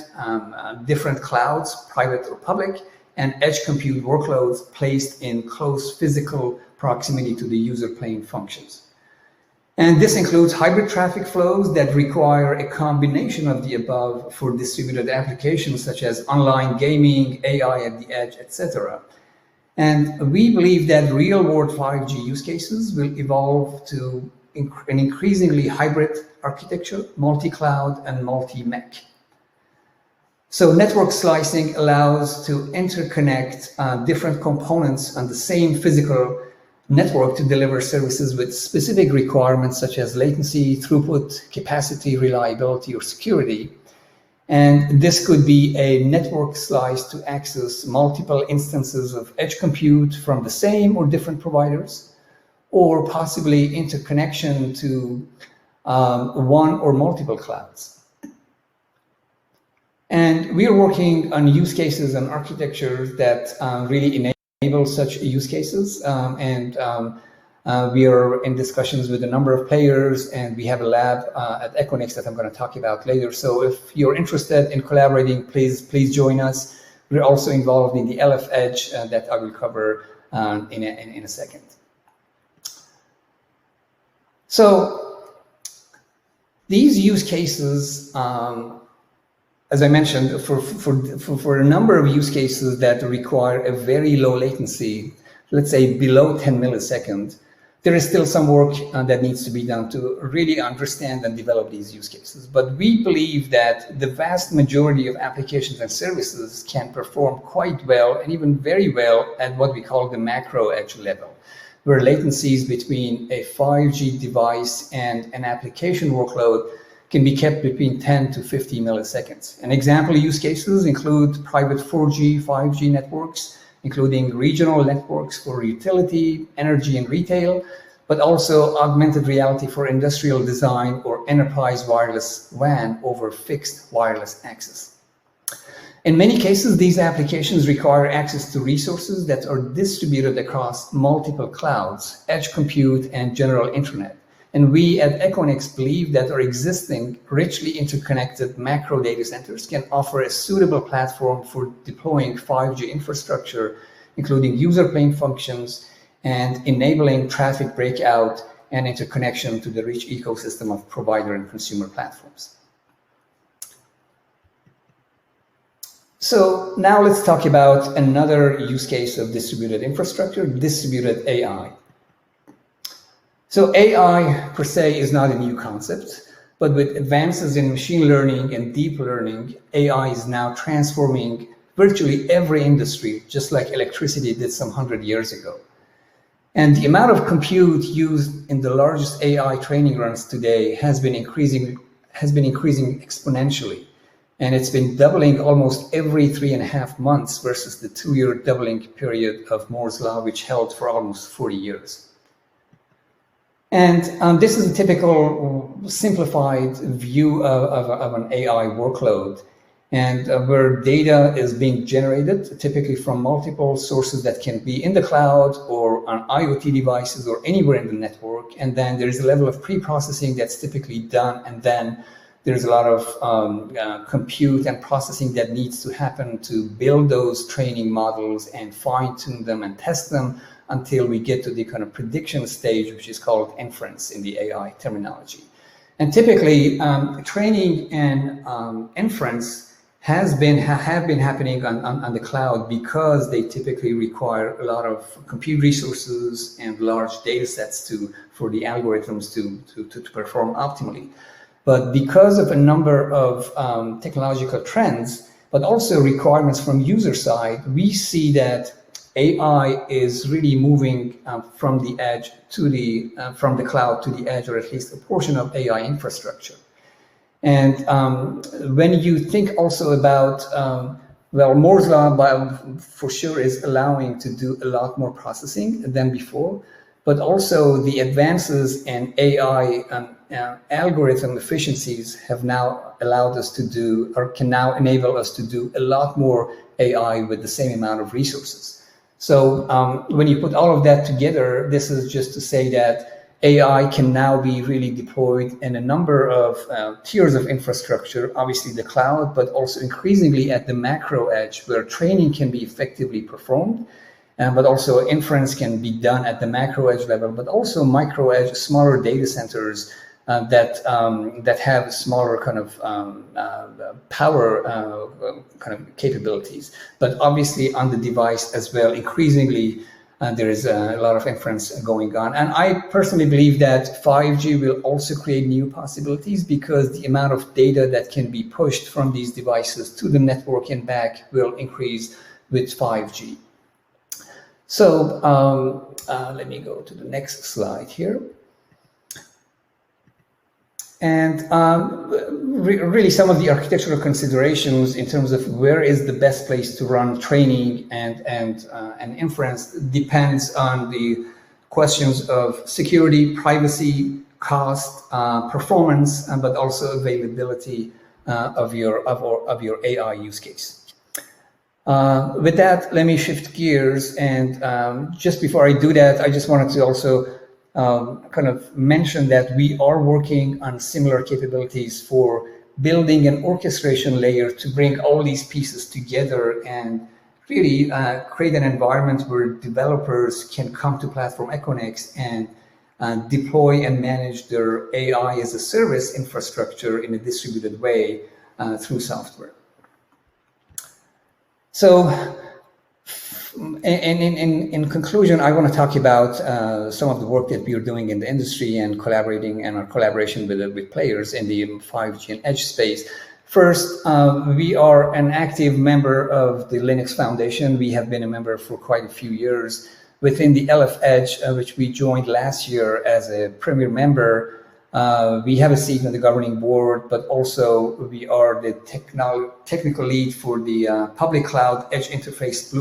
different clouds, private or public, and edge compute workloads placed in close physical proximity to the user plane functions. And this includes hybrid traffic flows that require a combination of the above for distributed applications such as online gaming, AI at the edge, etc. And we believe that real-world 5G use cases will evolve to an increasingly hybrid architecture, multi-cloud and multi-MEC. So network slicing allows to interconnect different components on the same physical network to deliver services with specific requirements such as latency, throughput, capacity, reliability, or security. And this could be a network slice to access multiple instances of edge compute from the same or different providers, or possibly interconnection to one or multiple clouds. And we are working on use cases and architectures that really enable such use cases. We are in discussions with a number of players, and we have a lab at Equinix that I'm going to talk about later. So if you're interested in collaborating, please join us. We're also involved in the LF Edge that I will cover in a second. So these use cases, as I mentioned, for a number of use cases that require a very low latency, let's say below 10 milliseconds, there is still some work that needs to be done to really understand and develop these use cases. But we believe that the vast majority of applications and services can perform quite well and even very well at what we call the macro edge level, where latencies between a 5G device and an application workload can be kept between 10 to 50 milliseconds. And example use cases include private 4G, 5G networks, including regional networks for utility, energy, and retail, but also augmented reality for industrial design or enterprise wireless WAN over fixed wireless access. In many cases, these applications require access to resources that are distributed across multiple clouds, edge compute, and general internet. And we at Equinix believe that our existing richly interconnected macro data centers can offer a suitable platform for deploying 5G infrastructure, including user plane functions and enabling traffic breakout and interconnection to the rich ecosystem of provider and consumer platforms. So now let's talk about another use case of distributed infrastructure, distributed AI. So AI per se is not a new concept, but with advances in machine learning and deep learning, AI is now transforming virtually every industry, just like electricity did some 100 years ago. And the amount of compute used in the largest AI training runs today has been increasing exponentially. And it's been doubling almost every 3.5 months versus the 2-year doubling period of Moore's Law, which held for almost 40 years. And this is a typical simplified view of an AI workload, and where data is being generated, typically from multiple sources that can be in the cloud or on IoT devices or anywhere in the network. And then there's a level of pre-processing that's typically done, and then there's a lot of compute and processing that needs to happen to build those training models and fine-tune them and test them until we get to the kind of prediction stage, which is called inference in the AI terminology. And typically, training and inference have been happening on the cloud because they typically require a lot of compute resources and large data sets for the algorithms to perform optimally. But because of a number of technological trends, but also requirements from user side, we see that AI is really moving from the edge to from the cloud to the edge, or at least a portion of AI infrastructure. And when you think also about, well, Moore's Law for sure is allowing to do a lot more processing than before, but also the advances in AI algorithm efficiencies have now allowed us to do, or can now enable us to do a lot more AI with the same amount of resources. So when you put all of that together, this is just to say that AI can now be really deployed in a number of tiers of infrastructure, obviously the cloud, but also increasingly at the macro edge where training can be effectively performed, but also inference can be done at the macro edge level, but also micro edge, smaller data centers that have smaller kind of power kind of capabilities, but obviously on the device as well, increasingly there is a lot of inference going on. And I personally believe that 5G will also create new possibilities because the amount of data that can be pushed from these devices to the network and back will increase with 5G. So let me go to the next slide here. And really some of the architectural considerations in terms of where is the best place to run training and inference depends on the questions of security, privacy, cost, performance, but also availability of your AI use case. With that, let me shift gears, and just before I do that, I just wanted to also kind of mention that we are working on similar capabilities for building an orchestration layer to bring all these pieces together and really create an environment where developers can come to Platform Equinix and deploy and manage their AI as a service infrastructure in a distributed way through software. So, in conclusion, I want to talk about some of the work that we are doing in the industry and collaborating and our collaboration with players in the 5G and edge space. First, we are an active member of the Linux Foundation. We have been a member for quite a few years within the LF Edge, which we joined last year as a premier member. We have a seat on the governing board, but also we are the technical lead for the public cloud edge interface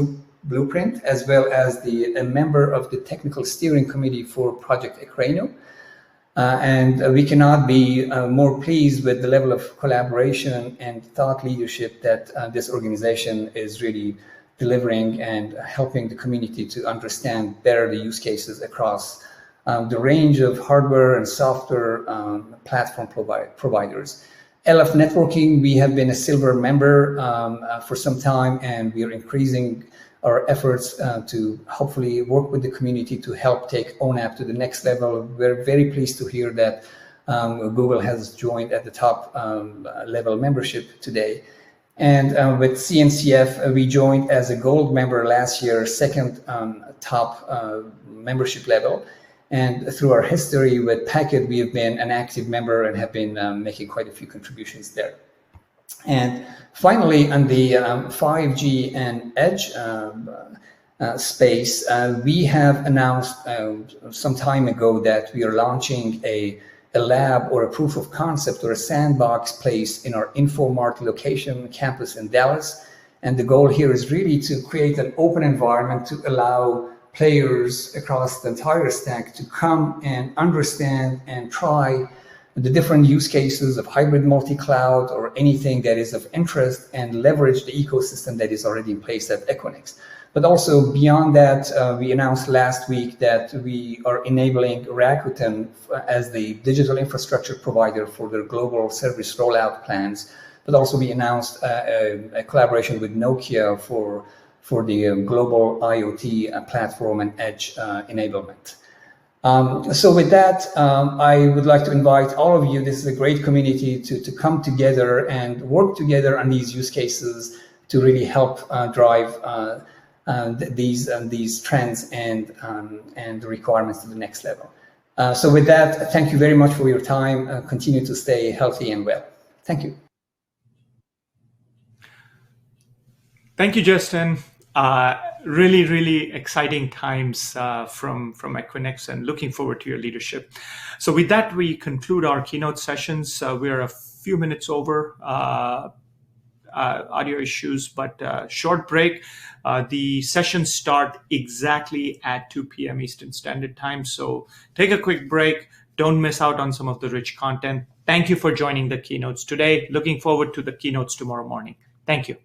blueprint, as well as a member of the technical steering committee for Project Keynote. And we cannot be more pleased with the level of collaboration and thought leadership that this organization is really delivering and helping the community to understand better the use cases across the range of hardware and software platform providers. LF Networking, we have been a silver member for some time, and we are increasing our efforts to hopefully work with the community to help take ONAP to the next level. We're very pleased to hear that Google has joined at the top level membership today. And with CNCF, we joined as a gold member last year, second top membership level. And through our history with Packet, we have been an active member and have been making quite a few contributions there. And finally, on the 5G and edge space, we have announced some time ago that we are launching a lab or a proof of concept or a sandbox place in our InfoMart location campus in Dallas. And the goal here is really to create an open environment to allow players across the entire stack to come and understand and try the different use cases of hybrid multi-cloud or anything that is of interest and leverage the ecosystem that is already in place at Equinix. But also beyond that, we announced last week that we are enabling Rakuten as the digital infrastructure provider for their global service rollout plans. But also we announced a collaboration with Nokia for the global IoT platform and edge enablement. So with that, I would like to invite all of you, this is a great community, to come together and work together on these use cases to really help drive these trends and requirements to the next level. So with that, thank you very much for your time. Continue to stay healthy and well. Thank you. Thank you, Justin. Really exciting times from Equinix, and looking forward to your leadership. So with that, we conclude our keynote sessions. We're a few minutes over audio issues, but short break. The sessions start exactly at 2 p.m. Eastern Standard Time. So take a quick break. Don't miss out on some of the rich content. Thank you for joining the keynotes today. Looking forward to the keynotes tomorrow morning. Thank you.